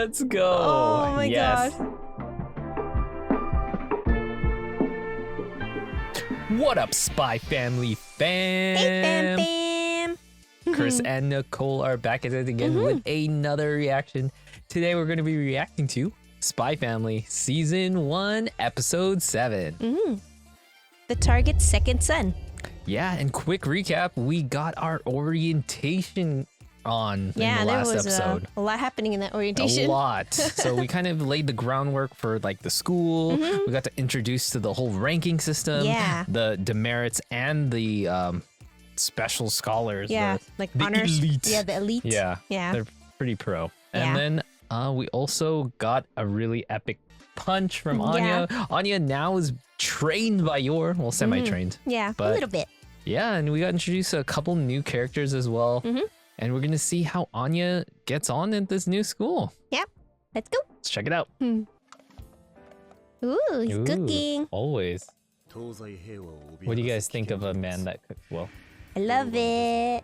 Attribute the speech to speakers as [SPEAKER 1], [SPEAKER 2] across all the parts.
[SPEAKER 1] Let's go.
[SPEAKER 2] Oh my
[SPEAKER 1] yes.
[SPEAKER 2] gosh.
[SPEAKER 1] What up, Spy Family fam?
[SPEAKER 2] Hey, fam fam.
[SPEAKER 1] Chris and Nicole are back at it again with another reaction. Today we're going to be reacting to Spy Family Season 1, Episode 7.
[SPEAKER 2] The target's second son.
[SPEAKER 1] Yeah, and quick recap, we got our orientation on in the
[SPEAKER 2] There
[SPEAKER 1] last
[SPEAKER 2] was
[SPEAKER 1] episode.
[SPEAKER 2] a lot happening in that orientation.
[SPEAKER 1] A lot. So we kind of laid the groundwork for like the school. We got to introduce to the whole ranking system.
[SPEAKER 2] Yeah.
[SPEAKER 1] The demerits and the special scholars.
[SPEAKER 2] Yeah, like
[SPEAKER 1] the
[SPEAKER 2] honors.
[SPEAKER 1] elite.
[SPEAKER 2] Yeah, the elite.
[SPEAKER 1] Yeah.
[SPEAKER 2] Yeah.
[SPEAKER 1] They're pretty pro.
[SPEAKER 2] Yeah.
[SPEAKER 1] And then we also got a really epic punch from Anya. Anya now is trained by Yor. Well, semi-trained.
[SPEAKER 2] Yeah,
[SPEAKER 1] But
[SPEAKER 2] a little bit.
[SPEAKER 1] yeah, and we got introduced to a couple new characters as well. And we're going to see how Anya gets on at this new school.
[SPEAKER 2] Yep. Let's go.
[SPEAKER 1] Let's check it out.
[SPEAKER 2] Ooh, he's
[SPEAKER 1] Ooh,
[SPEAKER 2] cooking.
[SPEAKER 1] Always. What do you guys think of a man that cooks well?
[SPEAKER 2] I love it.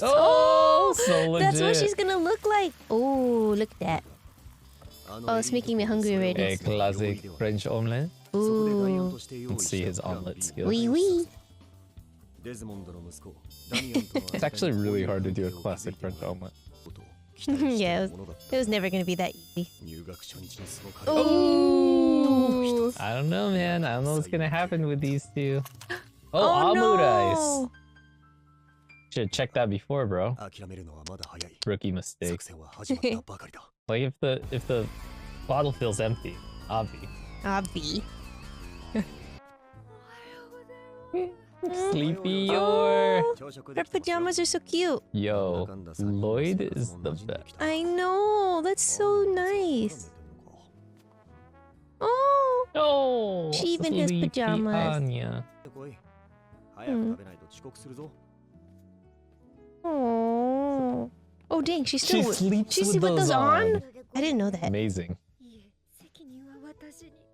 [SPEAKER 1] Oh, so legit.
[SPEAKER 2] That's what she's gonna look like. Oh, look at that. Oh, it's making me hungry already.
[SPEAKER 1] A classic French omelette.
[SPEAKER 2] Ooh.
[SPEAKER 1] Let's see his omelet skills.
[SPEAKER 2] Wee wee.
[SPEAKER 1] It's actually really hard to do a classic French omelette.
[SPEAKER 2] Yeah, it was never gonna be that easy.
[SPEAKER 1] Oh! I don't know, man. I don't know what's gonna happen with these two. Oh, omurice! Should have checked that before, bro. Rookie mistake. Like if the bottle feels empty, obvi.
[SPEAKER 2] Obvi.
[SPEAKER 1] Sleepy Yor.
[SPEAKER 2] Her pajamas are so cute.
[SPEAKER 1] Yo, Lloyd is the best.
[SPEAKER 2] I know. That's so nice. Oh.
[SPEAKER 1] Oh,
[SPEAKER 2] She even has
[SPEAKER 1] sleepy
[SPEAKER 2] pajamas.
[SPEAKER 1] Anya.
[SPEAKER 2] Oh. Oh dang, she still
[SPEAKER 1] sleeps
[SPEAKER 2] she's
[SPEAKER 1] with those on.
[SPEAKER 2] I didn't know that.
[SPEAKER 1] Amazing.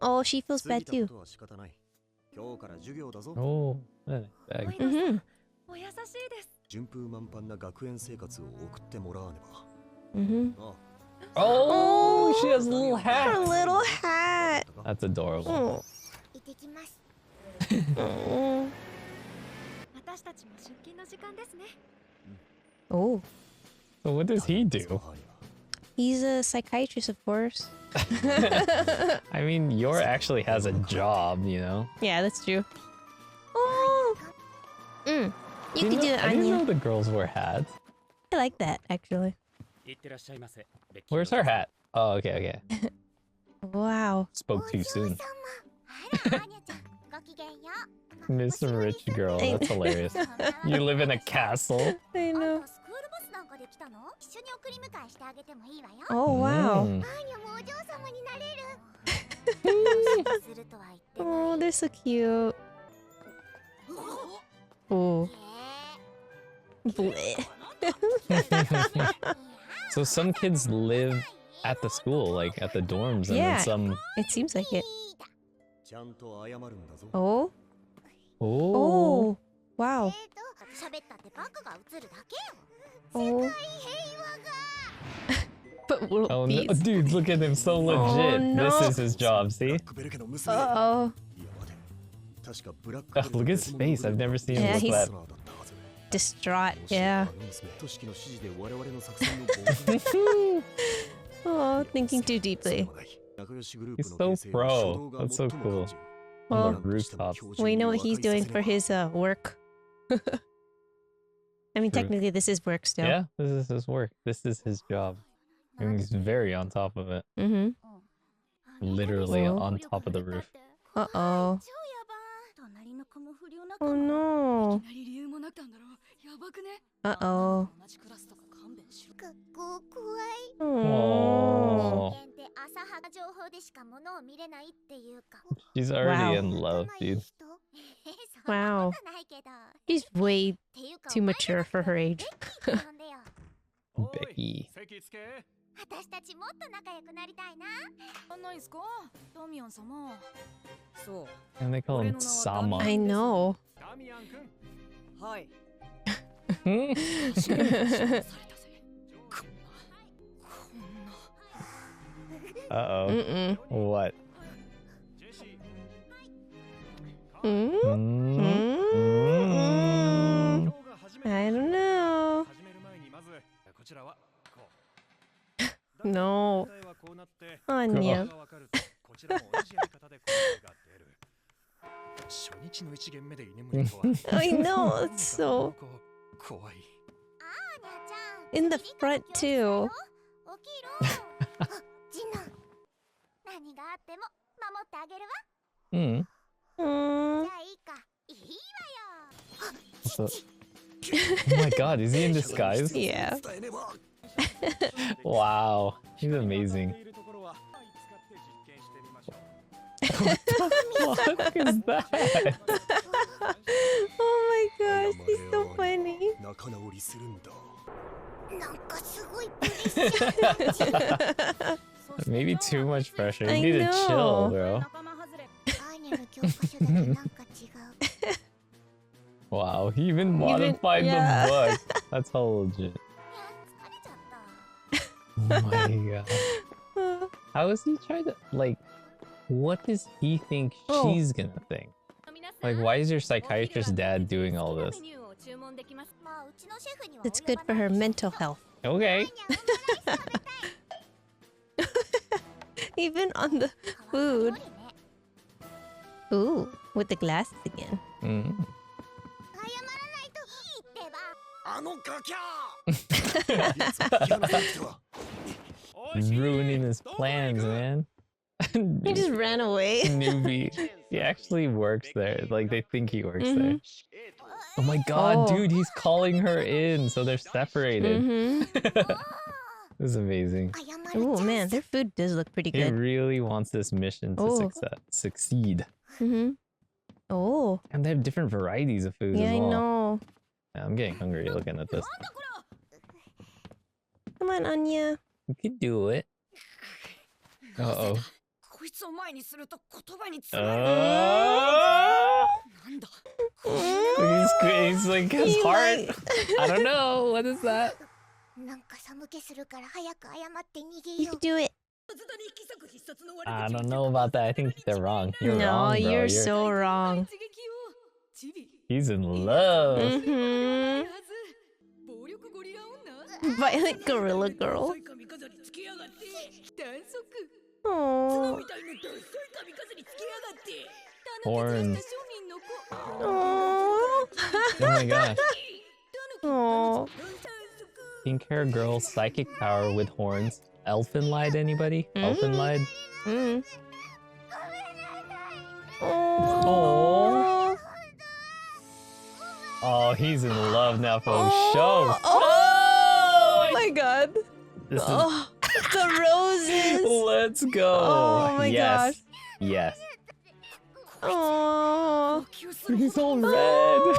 [SPEAKER 2] Oh, she feels bad too.
[SPEAKER 1] Oh, nice bag. Oh, she has a little hat.
[SPEAKER 2] Her little hat.
[SPEAKER 1] That's adorable.
[SPEAKER 2] Oh. Oh.
[SPEAKER 1] So what does he do?
[SPEAKER 2] He's a psychiatrist, of course.
[SPEAKER 1] I mean, Yor actually has a job, you know?
[SPEAKER 2] Yeah, that's true. Oh. You can do it,
[SPEAKER 1] I didn't know
[SPEAKER 2] Anya.
[SPEAKER 1] the girls wear hats.
[SPEAKER 2] I like that, actually.
[SPEAKER 1] Where's her hat? Oh, okay.
[SPEAKER 2] Wow.
[SPEAKER 1] Spoke too soon. Miss Rich Girl, that's hilarious. You live in a castle?
[SPEAKER 2] I know. Oh, wow. Oh, they're so cute. Oh. Bleh.
[SPEAKER 1] So some kids live at the school, like at the dorms, and
[SPEAKER 2] Yeah.
[SPEAKER 1] then some...
[SPEAKER 2] It seems like it. Oh.
[SPEAKER 1] Oh.
[SPEAKER 2] Oh. Wow. Oh. But world
[SPEAKER 1] Oh no,
[SPEAKER 2] peace.
[SPEAKER 1] dude, look at him, so legit.
[SPEAKER 2] Oh, no.
[SPEAKER 1] This is his job, see?
[SPEAKER 2] Uh-oh.
[SPEAKER 1] Ugh, look at his face, I've never seen
[SPEAKER 2] Yeah,
[SPEAKER 1] him look
[SPEAKER 2] he's-
[SPEAKER 1] that.
[SPEAKER 2] Distraught, yeah. Oh, thinking too deeply.
[SPEAKER 1] He's so pro. That's so cool.
[SPEAKER 2] Well,
[SPEAKER 1] On the rooftops.
[SPEAKER 2] we know what he's doing for his work. I mean, technically, this is work still.
[SPEAKER 1] Yeah, this is his work. This is his job. And he's very on top of it. Literally
[SPEAKER 2] Oh.
[SPEAKER 1] on top of the roof.
[SPEAKER 2] Uh-oh. Oh, no. Uh-oh. Oh.
[SPEAKER 1] She's already
[SPEAKER 2] Wow.
[SPEAKER 1] in love, dude.
[SPEAKER 2] Wow. She's way too mature for her age.
[SPEAKER 1] Becky.
[SPEAKER 3] 私たちもっと仲良くなりたいな。ないですか、ダミアン様。そう。
[SPEAKER 1] And they call him Sama.
[SPEAKER 2] I know.
[SPEAKER 1] Uh-oh. What?
[SPEAKER 2] I don't know. No. Anya. I know, it's so... In the front, too.
[SPEAKER 1] So, oh my god, is he in disguise?
[SPEAKER 2] Yeah.
[SPEAKER 1] Wow, he's amazing. What the fuck is that?
[SPEAKER 2] Oh my gosh, he's so funny.
[SPEAKER 1] Maybe too much pressure. You
[SPEAKER 2] I
[SPEAKER 1] need to chill,
[SPEAKER 2] know.
[SPEAKER 1] bro. Wow, he even modified
[SPEAKER 2] yeah.
[SPEAKER 1] the book. That's all legit. Oh my god. How is he trying to, like, what does he think she's gonna think? Like, why is your psychiatrist dad doing all this?
[SPEAKER 2] It's good for her mental health.
[SPEAKER 1] Okay.
[SPEAKER 2] Even on the food. Ooh, with the glasses again.
[SPEAKER 1] Ruining his plans, man.
[SPEAKER 2] He just ran away.
[SPEAKER 1] Newbie. He actually works there. Like, they think he works there. Oh my god, dude, he's calling her in, so they're separated. This is amazing.
[SPEAKER 2] Oh man, their food does look pretty
[SPEAKER 1] He
[SPEAKER 2] good.
[SPEAKER 1] really wants this mission to succeed.
[SPEAKER 2] Oh.
[SPEAKER 1] And they have different varieties of food
[SPEAKER 2] Yeah,
[SPEAKER 1] as well.
[SPEAKER 2] I know.
[SPEAKER 1] Yeah, I'm getting hungry looking at this.
[SPEAKER 2] Come on, Anya.
[SPEAKER 1] You could do it. Uh-oh. He's like his heart. I don't know. What is that?
[SPEAKER 2] You can do it.
[SPEAKER 1] I don't know about that. I think they're wrong. You're wrong, bro.
[SPEAKER 2] You're so wrong.
[SPEAKER 1] He's in love.
[SPEAKER 2] Violent gorilla girl. Oh.
[SPEAKER 1] Horns.
[SPEAKER 2] Oh.
[SPEAKER 1] Oh my gosh.
[SPEAKER 2] Oh.
[SPEAKER 1] Pink hair girl, psychic power with horns. Elfin lied, anybody? Elfin lied?
[SPEAKER 2] Oh.
[SPEAKER 1] Oh, he's in love now for show.
[SPEAKER 2] Oh my god.
[SPEAKER 1] This is...
[SPEAKER 2] the roses.
[SPEAKER 1] Let's go.
[SPEAKER 2] Oh my gosh.
[SPEAKER 1] Yes.
[SPEAKER 2] Oh.
[SPEAKER 1] He's all red.
[SPEAKER 2] Oh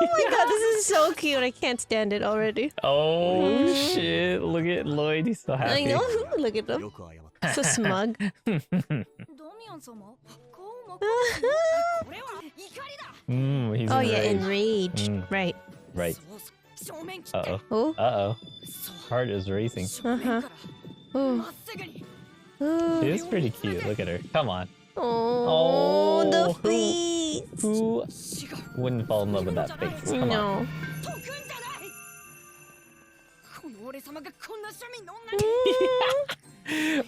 [SPEAKER 2] my god, this is so cute. I can't stand it already.
[SPEAKER 1] Oh shit. Look at Lloyd. He's so happy.
[SPEAKER 2] I know. Look at him. So smug.
[SPEAKER 1] He's
[SPEAKER 2] Oh yeah,
[SPEAKER 1] enraged.
[SPEAKER 2] enraged. Right.
[SPEAKER 1] Right. Uh-oh.
[SPEAKER 2] Oh.
[SPEAKER 1] Uh-oh. Heart is racing.
[SPEAKER 2] Oh.
[SPEAKER 1] She is pretty cute. Look at her. Come on.
[SPEAKER 2] Oh, the face.
[SPEAKER 1] Who wouldn't fall in love with that face? Come on.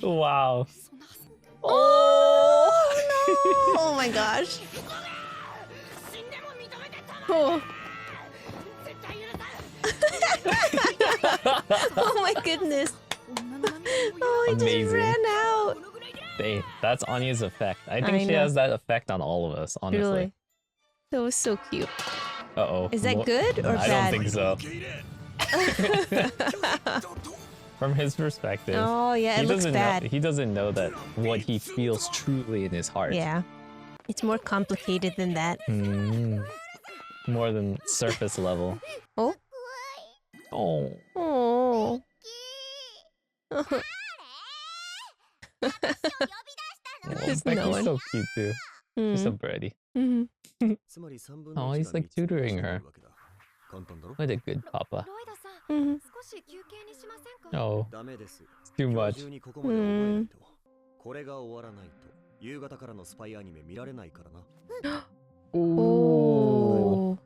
[SPEAKER 1] Wow.
[SPEAKER 2] Oh no! Oh my gosh. Oh. Oh my goodness. Oh, he
[SPEAKER 1] Amazing.
[SPEAKER 2] just ran out.
[SPEAKER 1] Hey, that's Anya's effect. I think she has that effect on all of us, honestly.
[SPEAKER 2] Really? That was so cute.
[SPEAKER 1] Uh-oh.
[SPEAKER 2] Is that good or
[SPEAKER 1] I
[SPEAKER 2] bad?
[SPEAKER 1] don't think so. From his perspective.
[SPEAKER 2] Oh yeah, it looks bad.
[SPEAKER 1] He doesn't know that what he feels truly in his heart.
[SPEAKER 2] Yeah. It's more complicated than that.
[SPEAKER 1] More than surface level.
[SPEAKER 2] Oh.
[SPEAKER 1] Oh.
[SPEAKER 2] Oh.
[SPEAKER 1] Becky's so cute too. She's so pretty.
[SPEAKER 2] Mm-hmm.
[SPEAKER 1] Oh, he's like tutoring her. What a good papa.
[SPEAKER 2] Mm-hmm.
[SPEAKER 1] Oh, it's too much.
[SPEAKER 2] Mm.
[SPEAKER 1] Ooh.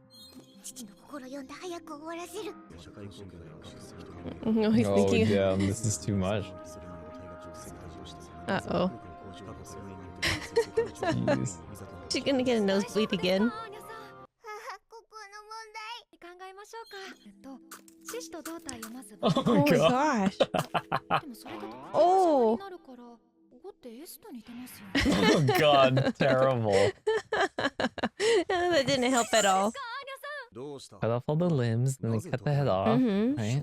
[SPEAKER 2] Oh, he's
[SPEAKER 1] Oh,
[SPEAKER 2] thinking.
[SPEAKER 1] damn, this is too much.
[SPEAKER 2] Uh-oh.
[SPEAKER 1] Jeez.
[SPEAKER 2] She's gonna get a nosebleed again.
[SPEAKER 1] Oh
[SPEAKER 2] Oh
[SPEAKER 1] my
[SPEAKER 2] my
[SPEAKER 1] god.
[SPEAKER 2] gosh. Oh.
[SPEAKER 1] Oh god, terrible.
[SPEAKER 2] That didn't help at all.
[SPEAKER 1] Cut off all the limbs, then they cut the head off,
[SPEAKER 2] Mm-hmm.
[SPEAKER 1] right?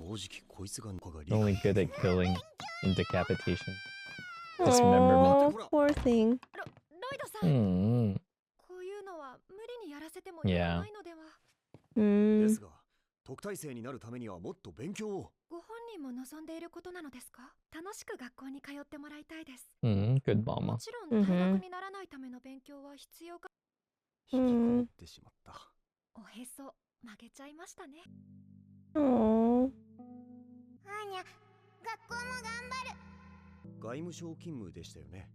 [SPEAKER 1] Only good at killing and decapitation. Dismemberment.
[SPEAKER 2] Oh, poor thing.
[SPEAKER 1] Mm. Yeah.
[SPEAKER 2] Mm.
[SPEAKER 4] 特待生になるためにはもっと勉強を。
[SPEAKER 3] ご本人も望んでいることなのですか？楽しく学校に通ってもらいたいです。
[SPEAKER 1] Mm, good
[SPEAKER 3] も
[SPEAKER 1] mama.
[SPEAKER 3] ちろん退学にならないための勉強は必要か。
[SPEAKER 2] Mm.
[SPEAKER 4] ってしまった。
[SPEAKER 3] おへそ曲げちゃいましたね。
[SPEAKER 2] Oh.
[SPEAKER 3] アーニャ、学校も頑張る。
[SPEAKER 4] 外務省勤務でしたよね。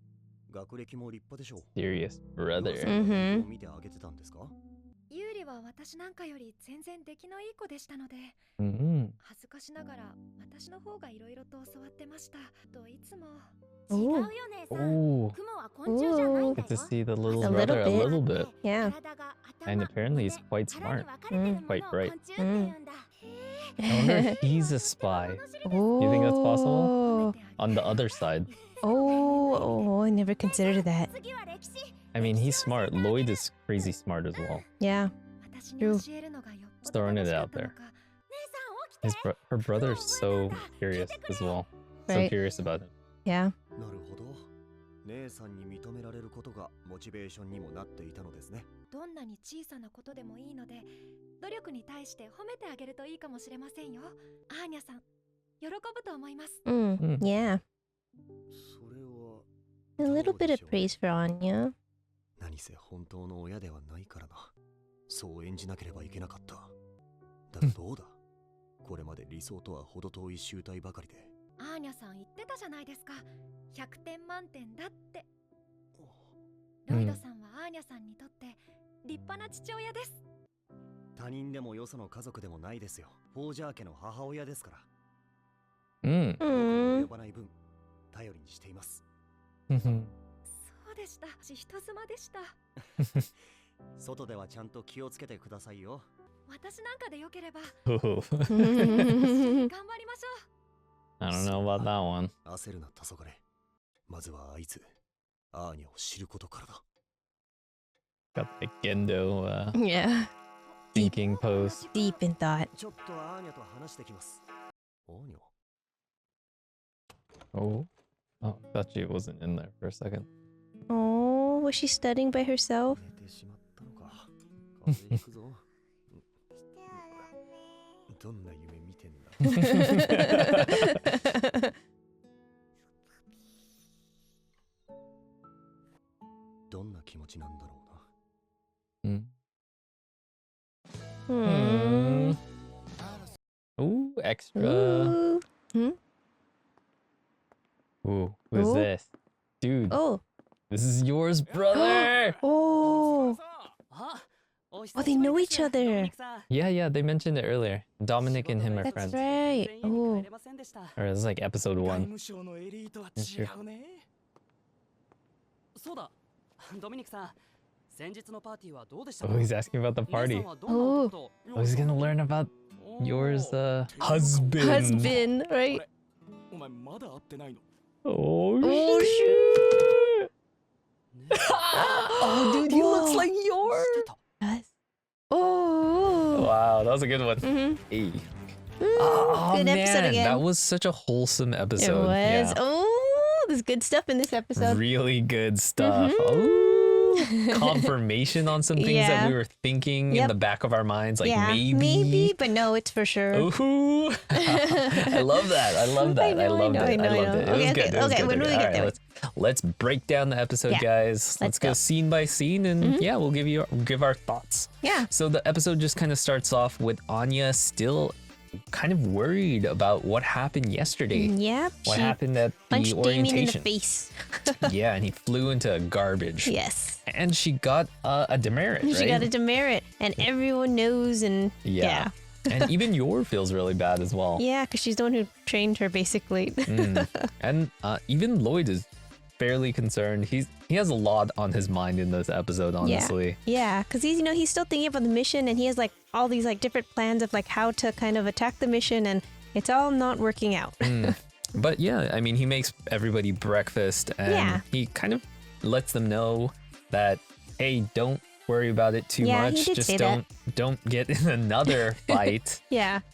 [SPEAKER 4] 学歴も立派でしょう。
[SPEAKER 1] Serious brother.
[SPEAKER 2] Mm-hmm.
[SPEAKER 4] 見てあげてたんですか？
[SPEAKER 3] ユーリは私なんかより全然出来のいい子でしたので、
[SPEAKER 1] Mm-hmm.
[SPEAKER 3] 恥ずかしながら私の方がいろいろと教わってました。といつも。
[SPEAKER 2] Ooh.
[SPEAKER 3] 違うよ姉さん。
[SPEAKER 1] Oh,
[SPEAKER 3] 雲は昆虫じゃないんだ
[SPEAKER 1] get to
[SPEAKER 3] よ。
[SPEAKER 1] see the little
[SPEAKER 2] A
[SPEAKER 1] brother
[SPEAKER 2] little
[SPEAKER 1] a little bit.
[SPEAKER 2] Yeah.
[SPEAKER 1] And apparently he's quite smart. Quite bright.
[SPEAKER 2] Mm.
[SPEAKER 1] I wonder if he's a spy. You think that's possible? On the other side.
[SPEAKER 2] Oh, I never considered that.
[SPEAKER 1] I mean, he's smart. Lloyd is crazy smart as well.
[SPEAKER 2] Yeah. True.
[SPEAKER 1] Just throwing it out there. Her brother's so curious as well. So
[SPEAKER 2] Right.
[SPEAKER 1] curious about him.
[SPEAKER 2] Yeah.
[SPEAKER 4] なるほど。姉さんに認められることがモチベーションにもなっていたのですね。
[SPEAKER 3] どんなに小さなことでもいいので、努力に対して褒めてあげるといいかもしれませんよ。アーニャさん、喜ぶと思います。
[SPEAKER 2] Mm.
[SPEAKER 1] Mm.
[SPEAKER 2] Yeah.
[SPEAKER 4] それは
[SPEAKER 2] A little bit of praise for Anya.
[SPEAKER 4] 何せ本当の親ではないからな。そう演じなければいけなかった。だがどうだこれまで理想とは程遠い集体ばかりで。
[SPEAKER 3] アーニャさん言ってたじゃないですか。100点満点だって。ロイドさんはアーニャさんにとって立派な父親です。
[SPEAKER 4] 他人でもよその家族でもないですよ。フォージャー家の母親ですから。
[SPEAKER 1] Mm.
[SPEAKER 4] 僕の及ばない分、頼りにしています。
[SPEAKER 1] Mm-hmm.
[SPEAKER 3] そうでした。人妻でした。
[SPEAKER 4] 外ではちゃんと気をつけてくださいよ。
[SPEAKER 3] 私なんかでよければ
[SPEAKER 1] Oh.
[SPEAKER 3] 頑張りましょ
[SPEAKER 1] I don't know about that one.
[SPEAKER 4] 焦るな、黄昏。まずはあいつ、アーニャを知ることからだ。
[SPEAKER 1] Got the Gendo
[SPEAKER 2] Yeah.
[SPEAKER 1] thinking pose.
[SPEAKER 2] Deep in thought.
[SPEAKER 4] ちょっとアーニャと話してきます。アーニャ
[SPEAKER 1] Oh. Oh, thought she wasn't in there for a second.
[SPEAKER 2] Oh, was she studying by herself?
[SPEAKER 4] 寝てしまったのか。風邪ひくぞ。どんな夢見てんだ。どんな気持ちなんだろうな。
[SPEAKER 1] Mm.
[SPEAKER 2] Hmm.
[SPEAKER 1] Ooh, extra.
[SPEAKER 2] Ooh. Hmm?
[SPEAKER 1] Ooh, who's
[SPEAKER 2] Ooh.
[SPEAKER 1] this? Dude,
[SPEAKER 2] Oh.
[SPEAKER 1] this is yours, brother!
[SPEAKER 2] Oh. Oh, they know each other.
[SPEAKER 1] Yeah, they mentioned it earlier. Dominic and him are
[SPEAKER 2] That's
[SPEAKER 1] friends.
[SPEAKER 2] right. Oh.
[SPEAKER 1] Or it's like episode 1.
[SPEAKER 5] そうだ、ドミニクさん、先日のパーティーはどうでしたか？
[SPEAKER 1] Oh, he's asking about the party.
[SPEAKER 2] Oh.
[SPEAKER 1] Oh, he's gonna learn about yours, husband.
[SPEAKER 2] Husband, right?
[SPEAKER 5] お前まだ会ってないの？
[SPEAKER 1] Oh,
[SPEAKER 2] Oh,
[SPEAKER 1] shit.
[SPEAKER 2] Oh,
[SPEAKER 1] dude, he looks
[SPEAKER 2] Whoa.
[SPEAKER 1] like yours.
[SPEAKER 2] Yes. Oh.
[SPEAKER 1] Wow, that was a good one.
[SPEAKER 2] Mm-hmm.
[SPEAKER 1] Hey.
[SPEAKER 2] Ooh,
[SPEAKER 1] Oh,
[SPEAKER 2] good episode
[SPEAKER 1] man,
[SPEAKER 2] again.
[SPEAKER 1] that was such a wholesome
[SPEAKER 2] It
[SPEAKER 1] episode.
[SPEAKER 2] was.
[SPEAKER 1] Yeah.
[SPEAKER 2] Oh, there's good stuff in this episode.
[SPEAKER 1] Really good stuff.
[SPEAKER 2] Mhm.
[SPEAKER 1] Oh. confirmation on some things that we were thinking in the back of our minds, like maybe,
[SPEAKER 2] but no, it's for sure.
[SPEAKER 1] Ooh. I love that. I loved it.
[SPEAKER 2] I loved it.
[SPEAKER 1] It was good. It was good.
[SPEAKER 2] When do we get there?
[SPEAKER 1] Let's break down the episode, guys. Let's go scene by scene, and we'll give our thoughts.
[SPEAKER 2] Yeah.
[SPEAKER 1] So the episode just kind of starts off with Anya still kind of worried about what happened yesterday.
[SPEAKER 2] Yep.
[SPEAKER 1] What happened at the
[SPEAKER 2] punched
[SPEAKER 1] orientation.
[SPEAKER 2] Damien in the face.
[SPEAKER 1] Yeah, and he flew into garbage.
[SPEAKER 2] Yes.
[SPEAKER 1] And she got a demerit, right?
[SPEAKER 2] She got a demerit, and everyone knows, and yeah.
[SPEAKER 1] And even Yor feels really bad as well.
[SPEAKER 2] Yeah, because she's the one who trained her, basically.
[SPEAKER 1] And even Lloyd is fairly concerned. He has a lot on his mind in this episode, honestly.
[SPEAKER 2] Yeah, because he's still thinking about the mission, and he has like all these like different plans of like how to kind of attack the mission, and it's all not working out.
[SPEAKER 1] But yeah, I mean, he makes everybody breakfast, and he kind of lets them know that, hey, don't worry about it too much.
[SPEAKER 2] He did
[SPEAKER 1] Just
[SPEAKER 2] say
[SPEAKER 1] don't get in another fight.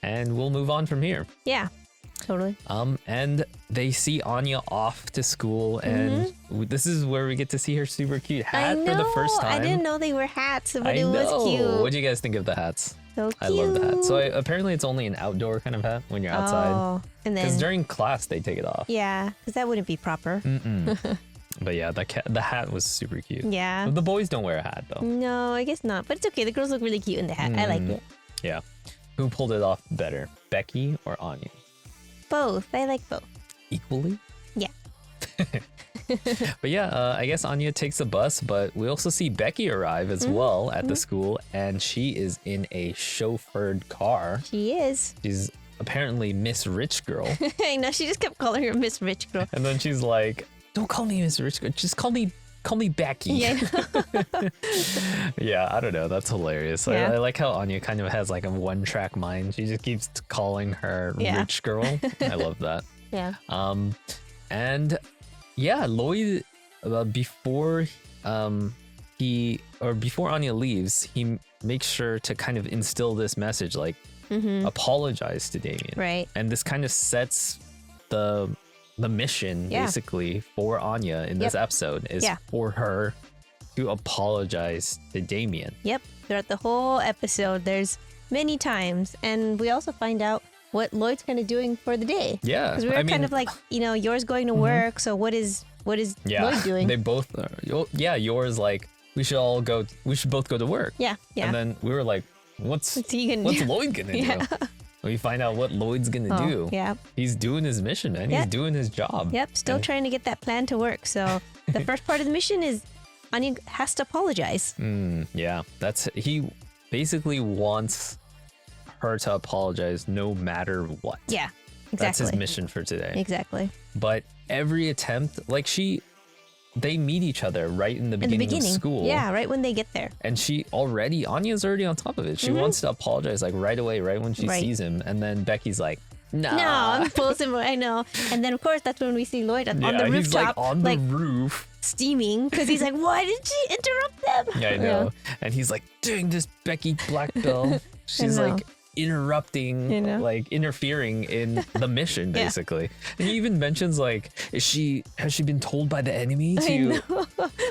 [SPEAKER 1] And we'll move on from here.
[SPEAKER 2] Yeah. Totally.
[SPEAKER 1] And they see Anya off to school, and this is where we get to see her super cute hat for the first time.
[SPEAKER 2] I didn't know they were hats, but it was cute.
[SPEAKER 1] What do you guys think of the hats?
[SPEAKER 2] So cute.
[SPEAKER 1] I love the hat. So apparently it's only an outdoor kind of hat when you're outside.
[SPEAKER 2] Oh, and then
[SPEAKER 1] because during class they take it off.
[SPEAKER 2] Yeah, because that wouldn't be proper.
[SPEAKER 1] But yeah, the hat was super cute.
[SPEAKER 2] Yeah.
[SPEAKER 1] The boys don't wear a hat though.
[SPEAKER 2] No, I guess not. But it's okay. The girls look really cute in the hat. I like it.
[SPEAKER 1] Yeah. Who pulled it off better, Becky or Anya?
[SPEAKER 2] Both. I like both.
[SPEAKER 1] Equally?
[SPEAKER 2] Yeah.
[SPEAKER 1] But yeah, I guess Anya takes the bus, but we also see Becky arrive as well at the school, and she is in a chauffeured car.
[SPEAKER 2] She is.
[SPEAKER 1] She's apparently Miss Rich Girl.
[SPEAKER 2] I know, she just kept calling her Miss Rich Girl.
[SPEAKER 1] And then she's like, don't call me Miss Rich Girl, just call me Becky.
[SPEAKER 2] Yeah.
[SPEAKER 1] Yeah, I don't know. That's hilarious.
[SPEAKER 2] Yeah.
[SPEAKER 1] I like how Anya kind of has like a one-track mind. She just keeps calling her Rich Girl. I love that.
[SPEAKER 2] Yeah.
[SPEAKER 1] And yeah, Lloyd, before Anya leaves, he makes sure to kind of instill this message, like apologize to Damien.
[SPEAKER 2] Right.
[SPEAKER 1] And this kind of sets the mission basically for Anya in this episode is for her to apologize to Damien.
[SPEAKER 2] Yep. Throughout the whole episode, there's many times, and we also find out what Lloyd's kind of doing for the day.
[SPEAKER 1] Yeah.
[SPEAKER 2] Because we're kind of like, Yor's going to work, so what is Lloyd doing?
[SPEAKER 1] They both Yor's like, we should both go to work.
[SPEAKER 2] Yeah.
[SPEAKER 1] And then we were like, what's Lloyd gonna do? We find out what Lloyd's gonna do.
[SPEAKER 2] Yeah.
[SPEAKER 1] He's doing his mission, man. He's doing his job.
[SPEAKER 2] Yep. Still trying to get that plan to work. So the first part of the mission is Anya has to apologize.
[SPEAKER 1] Yeah. He basically wants her to apologize no matter what.
[SPEAKER 2] Yeah. Exactly.
[SPEAKER 1] That's his mission for today.
[SPEAKER 2] Exactly.
[SPEAKER 1] But every attempt, like they meet each other right in the beginning of school.
[SPEAKER 2] Yeah, right when they get there.
[SPEAKER 1] And Anya's already on top of it. She wants to apologize like right away, right when she sees him. And then Becky's like, nah.
[SPEAKER 2] No, I'm pulls him. I know. And then of course that's when we see Lloyd on the rooftop.
[SPEAKER 1] He's like on the roof.
[SPEAKER 2] Steaming because he's like, why did she interrupt them?
[SPEAKER 1] Yeah, I know. Yeah. And he's like, dang this Becky Blackbell. She's like interrupting, like interfering in the mission, basically. And he even mentions like, has she been told by the enemy to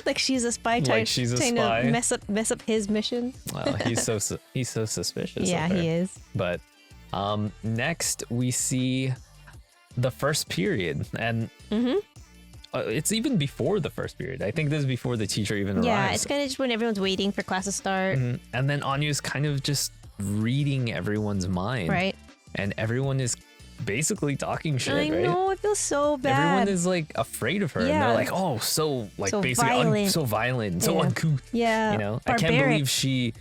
[SPEAKER 2] like she's a spy trying to mess up his mission?
[SPEAKER 1] Well, he's so suspicious.
[SPEAKER 2] Yeah, he is.
[SPEAKER 1] But next we see the first period, and it's even before the first period. I think this is before the teacher even arrives.
[SPEAKER 2] Yeah, it's kind of just when everyone's waiting for class to start.
[SPEAKER 1] And then Anya's kind of just reading everyone's mind.
[SPEAKER 2] Right.
[SPEAKER 1] And everyone is basically talking shit, right?
[SPEAKER 2] I know, it feels so bad.
[SPEAKER 1] Everyone is like afraid of her. And they're like, oh, so basically
[SPEAKER 2] violent.
[SPEAKER 1] So violent, so uncouth.
[SPEAKER 2] Yeah.
[SPEAKER 1] Barbaric.
[SPEAKER 2] I
[SPEAKER 1] can't believe she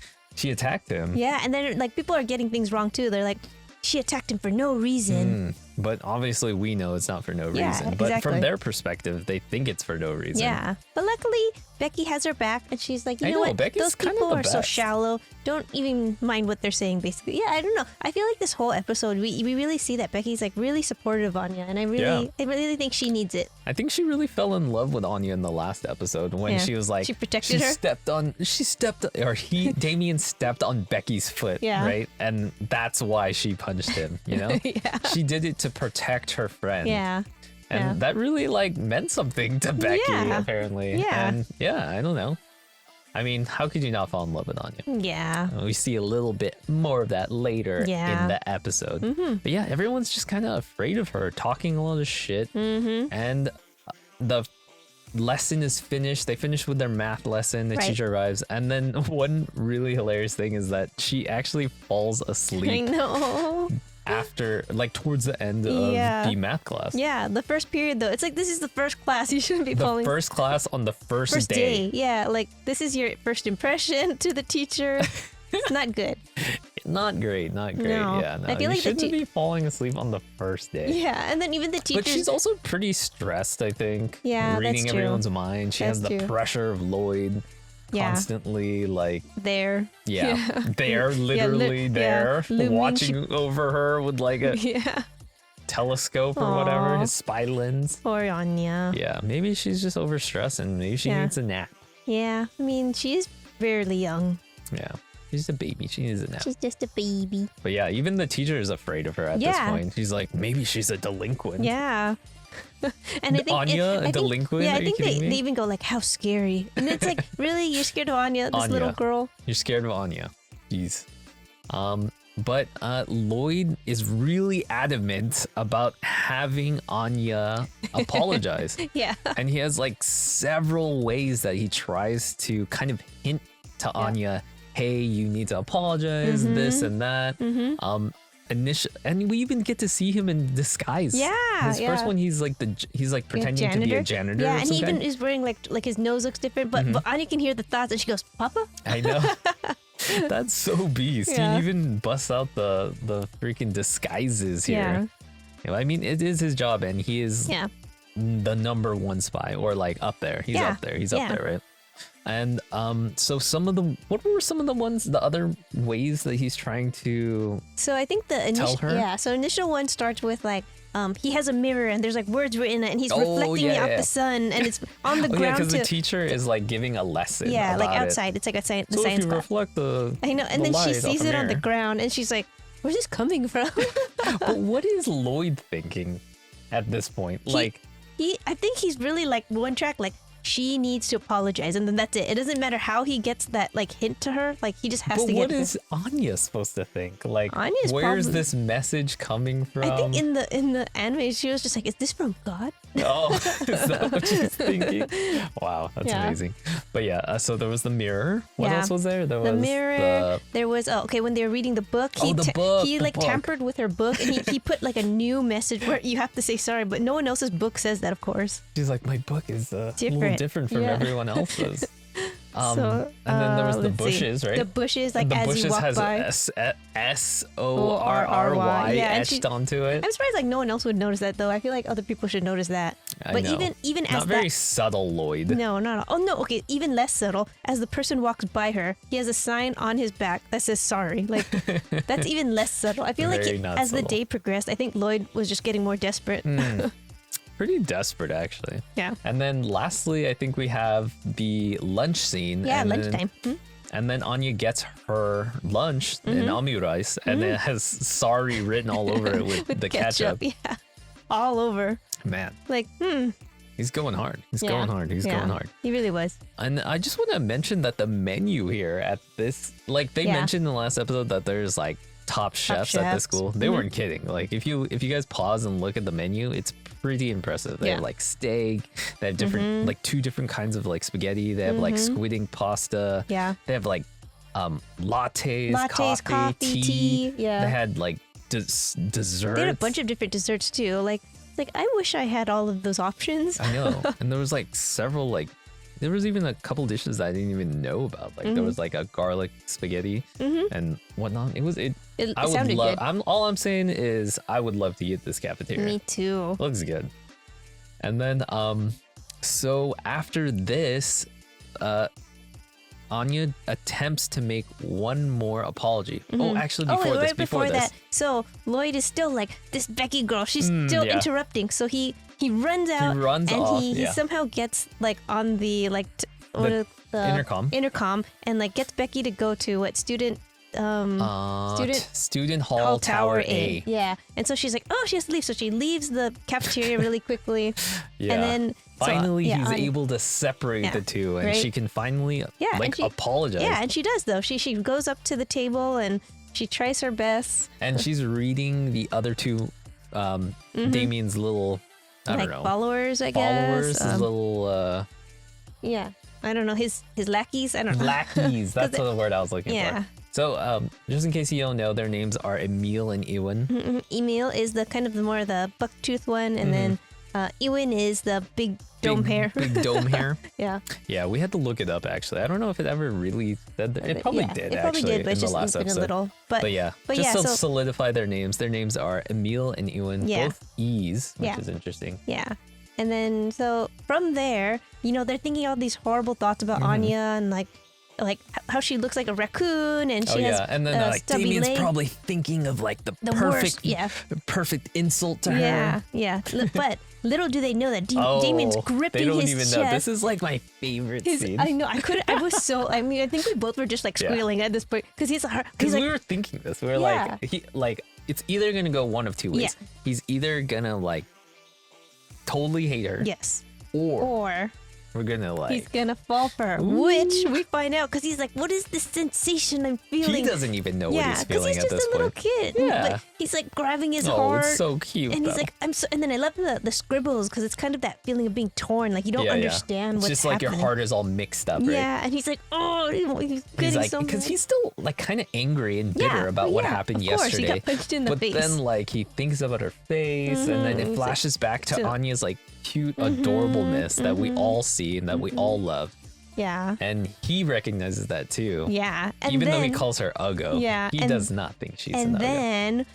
[SPEAKER 1] attacked him.
[SPEAKER 2] Yeah, and then like people are getting things wrong too. They're like, she attacked him for no reason.
[SPEAKER 1] But obviously we know it's not for no reason. But from their perspective, they think it's for no reason.
[SPEAKER 2] Yeah. But luckily, Becky has her back, and she's like, you know what?
[SPEAKER 1] Becky's
[SPEAKER 2] those people are so shallow. Don't even mind what they're saying, basically. Yeah, I don't know. I feel like this whole episode, we really see that Becky's like really supportive of Anya, and I really think she needs it.
[SPEAKER 1] I think she really fell in love with Anya in the last episode when she was like,
[SPEAKER 2] she protected her.
[SPEAKER 1] Damien stepped on Becky's foot, right? And that's why she punched him, She did it to protect her friend.
[SPEAKER 2] Yeah.
[SPEAKER 1] And that really like meant something to Becky, apparently.
[SPEAKER 2] Yeah.
[SPEAKER 1] And I don't know. I mean, how could you not fall in love with Anya?
[SPEAKER 2] Yeah.
[SPEAKER 1] We see a little bit more of that later in
[SPEAKER 2] Yeah.
[SPEAKER 1] the episode. But yeah, everyone's just kind of afraid of her, talking a lot of shit. And the lesson is finished. They finish with their math lesson. The
[SPEAKER 2] Right.
[SPEAKER 1] teacher arrives. And then one really hilarious thing is that she actually falls
[SPEAKER 2] I
[SPEAKER 1] asleep
[SPEAKER 2] know.
[SPEAKER 1] after, like, towards the end of
[SPEAKER 2] Yeah.
[SPEAKER 1] the math class.
[SPEAKER 2] Yeah, the first period though. It's like this is the first class. You shouldn't be
[SPEAKER 1] The
[SPEAKER 2] falling.
[SPEAKER 1] first class on the first
[SPEAKER 2] day. Yeah, like this is your first impression to the teacher. It's not good.
[SPEAKER 1] Not great, not great.
[SPEAKER 2] No.
[SPEAKER 1] Yeah, no.
[SPEAKER 2] I feel
[SPEAKER 1] You
[SPEAKER 2] like the
[SPEAKER 1] shouldn't be falling asleep on the first day.
[SPEAKER 2] Yeah, and then even the teachers.
[SPEAKER 1] But she's also pretty stressed, I think.
[SPEAKER 2] Yeah,
[SPEAKER 1] reading
[SPEAKER 2] that's true.
[SPEAKER 1] everyone's mind. She has
[SPEAKER 2] That's
[SPEAKER 1] the
[SPEAKER 2] true.
[SPEAKER 1] pressure of Lloyd
[SPEAKER 2] Yeah.
[SPEAKER 1] constantly, like,
[SPEAKER 2] there.
[SPEAKER 1] yeah, there, literally there,
[SPEAKER 2] looming.
[SPEAKER 1] watching over her with like a
[SPEAKER 2] Yeah.
[SPEAKER 1] telescope or whatever,
[SPEAKER 2] Aw.
[SPEAKER 1] his spy lens.
[SPEAKER 2] Poor Anya.
[SPEAKER 1] Yeah, maybe she's just overstressed and maybe she
[SPEAKER 2] Yeah.
[SPEAKER 1] needs a nap.
[SPEAKER 2] Yeah, I mean, she is fairly young.
[SPEAKER 1] Yeah, she's a baby. She needs a nap.
[SPEAKER 2] She's just a baby.
[SPEAKER 1] But yeah, even the teacher is afraid of her at this
[SPEAKER 2] Yeah.
[SPEAKER 1] point. She's like, maybe she's a delinquent.
[SPEAKER 2] Yeah. And I think
[SPEAKER 1] Anya, a delinquent?
[SPEAKER 2] Yeah,
[SPEAKER 1] Are
[SPEAKER 2] I
[SPEAKER 1] you
[SPEAKER 2] think
[SPEAKER 1] kidding me?
[SPEAKER 2] they even go like, "How scary!" And it's like, really, you're scared of Anya, this little
[SPEAKER 1] Anya.
[SPEAKER 2] girl?
[SPEAKER 1] You're scared of Anya. Jeez. But Lloyd is really adamant about having Anya apologize.
[SPEAKER 2] Yeah.
[SPEAKER 1] And he has like several ways that he tries to kind of hint to Anya, hey, you need to apologize, this and that. And we even get to see him in disguise.
[SPEAKER 2] Yeah,
[SPEAKER 1] His first
[SPEAKER 2] yeah.
[SPEAKER 1] one, he's like pretending to be a janitor.
[SPEAKER 2] Yeah,
[SPEAKER 1] of
[SPEAKER 2] and
[SPEAKER 1] some
[SPEAKER 2] he even
[SPEAKER 1] kind.
[SPEAKER 2] is wearing like his nose looks different, but Anya can hear the thoughts, and she goes, "Papa."
[SPEAKER 1] I know. That's so beast.
[SPEAKER 2] Yeah.
[SPEAKER 1] He even busts out the freaking disguises here.
[SPEAKER 2] Yeah.
[SPEAKER 1] You know, I mean, it is his job, and he is
[SPEAKER 2] Yeah.
[SPEAKER 1] the number one spy, or like up there. He's
[SPEAKER 2] Yeah.
[SPEAKER 1] up there. He's
[SPEAKER 2] Yeah.
[SPEAKER 1] up there, right? And so what were some of the other ways that he's trying to?
[SPEAKER 2] So I think the initial
[SPEAKER 1] her?
[SPEAKER 2] So initial one starts with like he has a mirror and there's like words written in it and he's
[SPEAKER 1] Oh,
[SPEAKER 2] reflecting it
[SPEAKER 1] yeah,
[SPEAKER 2] off
[SPEAKER 1] yeah.
[SPEAKER 2] the sun and it's on the
[SPEAKER 1] Oh yeah,
[SPEAKER 2] ground
[SPEAKER 1] because
[SPEAKER 2] to
[SPEAKER 1] the teacher is like giving a lesson.
[SPEAKER 2] yeah, like
[SPEAKER 1] about it.
[SPEAKER 2] outside. It's like a the
[SPEAKER 1] So if
[SPEAKER 2] science
[SPEAKER 1] you
[SPEAKER 2] class.
[SPEAKER 1] reflect the,
[SPEAKER 2] I know, and
[SPEAKER 1] the
[SPEAKER 2] then she
[SPEAKER 1] light off
[SPEAKER 2] sees
[SPEAKER 1] a
[SPEAKER 2] it on the
[SPEAKER 1] mirror.
[SPEAKER 2] ground and she's like, "Where's this coming from?"
[SPEAKER 1] But what is Lloyd thinking at this point? Like,
[SPEAKER 2] I think he's really like one track, like she needs to apologize, and then that's it. It doesn't matter how he gets that like hint to her. Like he just has
[SPEAKER 1] but
[SPEAKER 2] to
[SPEAKER 1] what
[SPEAKER 2] get.
[SPEAKER 1] is Anya supposed to think? Like,
[SPEAKER 2] Anya's
[SPEAKER 1] where's
[SPEAKER 2] probably-
[SPEAKER 1] this message coming from?
[SPEAKER 2] I think in the anime, she was just like, "Is this from God?"
[SPEAKER 1] Oh, is that what she's thinking? Wow, that's
[SPEAKER 2] Yeah.
[SPEAKER 1] amazing. But yeah, so there was the mirror. What
[SPEAKER 2] Yeah.
[SPEAKER 1] else was there? There
[SPEAKER 2] The
[SPEAKER 1] was
[SPEAKER 2] mirror. There was okay when they were reading the book.
[SPEAKER 1] Oh, the book,
[SPEAKER 2] He
[SPEAKER 1] the
[SPEAKER 2] like
[SPEAKER 1] book.
[SPEAKER 2] tampered with her book, and he put like a new message where you have to say sorry, but no one else's book says that, of course.
[SPEAKER 1] She's like, my book is a little
[SPEAKER 2] Different.
[SPEAKER 1] different from
[SPEAKER 2] Yeah.
[SPEAKER 1] everyone else's.
[SPEAKER 2] So,
[SPEAKER 1] and then there was the
[SPEAKER 2] let's see.
[SPEAKER 1] bushes, right?
[SPEAKER 2] The bushes, like
[SPEAKER 1] the
[SPEAKER 2] as
[SPEAKER 1] bushes
[SPEAKER 2] you walk
[SPEAKER 1] has
[SPEAKER 2] by.
[SPEAKER 1] SORRY
[SPEAKER 2] Yeah, and
[SPEAKER 1] etched onto it.
[SPEAKER 2] I'm surprised like no one else would notice that though. I feel like other people should notice that.
[SPEAKER 1] I
[SPEAKER 2] But
[SPEAKER 1] know.
[SPEAKER 2] even
[SPEAKER 1] Not
[SPEAKER 2] as
[SPEAKER 1] very
[SPEAKER 2] that.
[SPEAKER 1] subtle, Lloyd.
[SPEAKER 2] No, not at all. Oh no, okay, even less subtle. As the person walks by her, he has a sign on his back that says sorry. Like that's even less subtle. I feel like
[SPEAKER 1] Very not
[SPEAKER 2] as the
[SPEAKER 1] subtle.
[SPEAKER 2] day progressed, I think Lloyd was just getting more desperate.
[SPEAKER 1] Pretty desperate, actually.
[SPEAKER 2] Yeah.
[SPEAKER 1] And then lastly, I think we have the lunch scene.
[SPEAKER 2] Yeah,
[SPEAKER 1] and then-
[SPEAKER 2] lunchtime.
[SPEAKER 1] And then Anya gets her lunch in omurice, and it has sorry written all over it with the ketchup.
[SPEAKER 2] Yeah. All over.
[SPEAKER 1] Man,
[SPEAKER 2] Like,
[SPEAKER 1] he's going hard. He's
[SPEAKER 2] Yeah.
[SPEAKER 1] going hard. He's
[SPEAKER 2] Yeah.
[SPEAKER 1] going hard.
[SPEAKER 2] He really was.
[SPEAKER 1] And I just want to mention that the menu here at this, like they
[SPEAKER 2] Yeah.
[SPEAKER 1] mentioned in the last episode that there's like top chefs at this
[SPEAKER 2] chefs.
[SPEAKER 1] school. They weren't kidding. Like if you guys pause and look at the menu, it's pretty impressive. They
[SPEAKER 2] Yeah.
[SPEAKER 1] have like steak. They have different like 2 different kinds of like spaghetti. They have like squidding pasta.
[SPEAKER 2] Yeah.
[SPEAKER 1] They have like lattes,
[SPEAKER 2] Coffee, tea. Yeah.
[SPEAKER 1] They had like desserts.
[SPEAKER 2] They had a bunch of different desserts too. Like I wish I had all of those options.
[SPEAKER 1] I know. And there was like several like there was even a couple dishes that I didn't even know about. Like there was like a garlic spaghetti and whatnot.
[SPEAKER 2] It
[SPEAKER 1] I would
[SPEAKER 2] sounded
[SPEAKER 1] love.
[SPEAKER 2] good.
[SPEAKER 1] All I'm saying is I would love to eat this cafeteria.
[SPEAKER 2] Me too.
[SPEAKER 1] Looks good. And then so after this, Anya attempts to make one more apology. Oh, actually before this.
[SPEAKER 2] So Lloyd is still like this Becky girl. She's still
[SPEAKER 1] yeah.
[SPEAKER 2] interrupting. So he runs out.
[SPEAKER 1] runs
[SPEAKER 2] and
[SPEAKER 1] off,
[SPEAKER 2] he
[SPEAKER 1] yeah.
[SPEAKER 2] somehow gets like on the like
[SPEAKER 1] The intercom.
[SPEAKER 2] and like gets Becky to go to what student
[SPEAKER 1] Student Hall Tower A.
[SPEAKER 2] Yeah. And so she's like, oh, she has to leave. So she leaves the cafeteria really quickly.
[SPEAKER 1] Yeah.
[SPEAKER 2] And then
[SPEAKER 1] Finally,
[SPEAKER 2] So,
[SPEAKER 1] he's
[SPEAKER 2] Anya-
[SPEAKER 1] able to separate the two, and
[SPEAKER 2] right?
[SPEAKER 1] she can finally
[SPEAKER 2] and she-
[SPEAKER 1] apologize.
[SPEAKER 2] Yeah, and she does though. She goes up to the table and she tries her best.
[SPEAKER 1] And she's reading the other two, Damien's little, I don't know,
[SPEAKER 2] followers, I
[SPEAKER 1] followers,
[SPEAKER 2] guess.
[SPEAKER 1] his little
[SPEAKER 2] Yeah, I don't know, his lackeys. I don't know.
[SPEAKER 1] lackeys. That's the word I was looking
[SPEAKER 2] Yeah.
[SPEAKER 1] for. So, just in case you don't know, their names are Emil and Ewan.
[SPEAKER 2] Emil is the kind of the more the buck-tooth one, and then Ewan is the big dome hair.
[SPEAKER 1] Big dome hair.
[SPEAKER 2] Yeah.
[SPEAKER 1] Yeah, we had to look it up actually. I don't know if it ever really said that. It probably
[SPEAKER 2] Yeah,
[SPEAKER 1] did
[SPEAKER 2] it probably
[SPEAKER 1] actually
[SPEAKER 2] did, but
[SPEAKER 1] in
[SPEAKER 2] it's
[SPEAKER 1] the
[SPEAKER 2] just
[SPEAKER 1] last
[SPEAKER 2] been
[SPEAKER 1] episode.
[SPEAKER 2] a little. But
[SPEAKER 1] yeah,
[SPEAKER 2] but
[SPEAKER 1] just
[SPEAKER 2] yeah,
[SPEAKER 1] to
[SPEAKER 2] so
[SPEAKER 1] solidify their names are Emil and Ewan,
[SPEAKER 2] Yeah.
[SPEAKER 1] both E's, which
[SPEAKER 2] Yeah.
[SPEAKER 1] is interesting.
[SPEAKER 2] yeah. And then so from there, they're thinking all these horrible thoughts about Anya and like how she looks like a raccoon and she has
[SPEAKER 1] and then like
[SPEAKER 2] stubby
[SPEAKER 1] Damien's
[SPEAKER 2] legs.
[SPEAKER 1] probably thinking of like the
[SPEAKER 2] worst,
[SPEAKER 1] perfect, perfect insult to
[SPEAKER 2] Yeah,
[SPEAKER 1] her.
[SPEAKER 2] yeah. But little do they know that Damien's gripping
[SPEAKER 1] they don't
[SPEAKER 2] his
[SPEAKER 1] even
[SPEAKER 2] chest.
[SPEAKER 1] know. This is like my favorite scene.
[SPEAKER 2] I know. I was so. I mean, I think we both were just like squealing at this point because he's
[SPEAKER 1] Because
[SPEAKER 2] like,
[SPEAKER 1] we were thinking this. We were
[SPEAKER 2] Yeah.
[SPEAKER 1] like, it's either gonna go one of two ways.
[SPEAKER 2] Yeah.
[SPEAKER 1] He's either gonna like totally hate her,
[SPEAKER 2] yes,
[SPEAKER 1] or
[SPEAKER 2] or
[SPEAKER 1] we're gonna like.
[SPEAKER 2] he's gonna fall for her,
[SPEAKER 1] Ooh.
[SPEAKER 2] which we find out because he's like, "What is this sensation I'm feeling?"
[SPEAKER 1] He doesn't even know what
[SPEAKER 2] yeah,
[SPEAKER 1] he's
[SPEAKER 2] because
[SPEAKER 1] feeling
[SPEAKER 2] he's
[SPEAKER 1] at
[SPEAKER 2] just
[SPEAKER 1] this
[SPEAKER 2] a little
[SPEAKER 1] point.
[SPEAKER 2] kid.
[SPEAKER 1] Yeah.
[SPEAKER 2] But he's like grabbing his
[SPEAKER 1] Oh,
[SPEAKER 2] heart.
[SPEAKER 1] it's so cute.
[SPEAKER 2] and he's
[SPEAKER 1] though.
[SPEAKER 2] like, I'm so. And then I love the scribbles because it's kind of that feeling of being torn. Like you don't understand
[SPEAKER 1] It's
[SPEAKER 2] what's
[SPEAKER 1] just like
[SPEAKER 2] happening.
[SPEAKER 1] your heart is all mixed up, right?
[SPEAKER 2] Yeah, and he's like, oh, he's
[SPEAKER 1] He's
[SPEAKER 2] getting
[SPEAKER 1] like,
[SPEAKER 2] so
[SPEAKER 1] because
[SPEAKER 2] mad.
[SPEAKER 1] he's still like kind of angry and bitter
[SPEAKER 2] Yeah,
[SPEAKER 1] about what
[SPEAKER 2] yeah,
[SPEAKER 1] happened
[SPEAKER 2] of course, he
[SPEAKER 1] yesterday.
[SPEAKER 2] got punched in the
[SPEAKER 1] but
[SPEAKER 2] face.
[SPEAKER 1] then like he thinks about her face, and then it
[SPEAKER 2] He's like,
[SPEAKER 1] flashes back to
[SPEAKER 2] so-
[SPEAKER 1] Anya's like cute adorableness that we all see and that we all love.
[SPEAKER 2] Yeah.
[SPEAKER 1] And he recognizes that too.
[SPEAKER 2] Yeah. And
[SPEAKER 1] Even though he
[SPEAKER 2] then-
[SPEAKER 1] calls her Uggo,
[SPEAKER 2] Yeah,
[SPEAKER 1] he
[SPEAKER 2] and-
[SPEAKER 1] does not think she's an
[SPEAKER 2] And
[SPEAKER 1] Uggo.
[SPEAKER 2] then,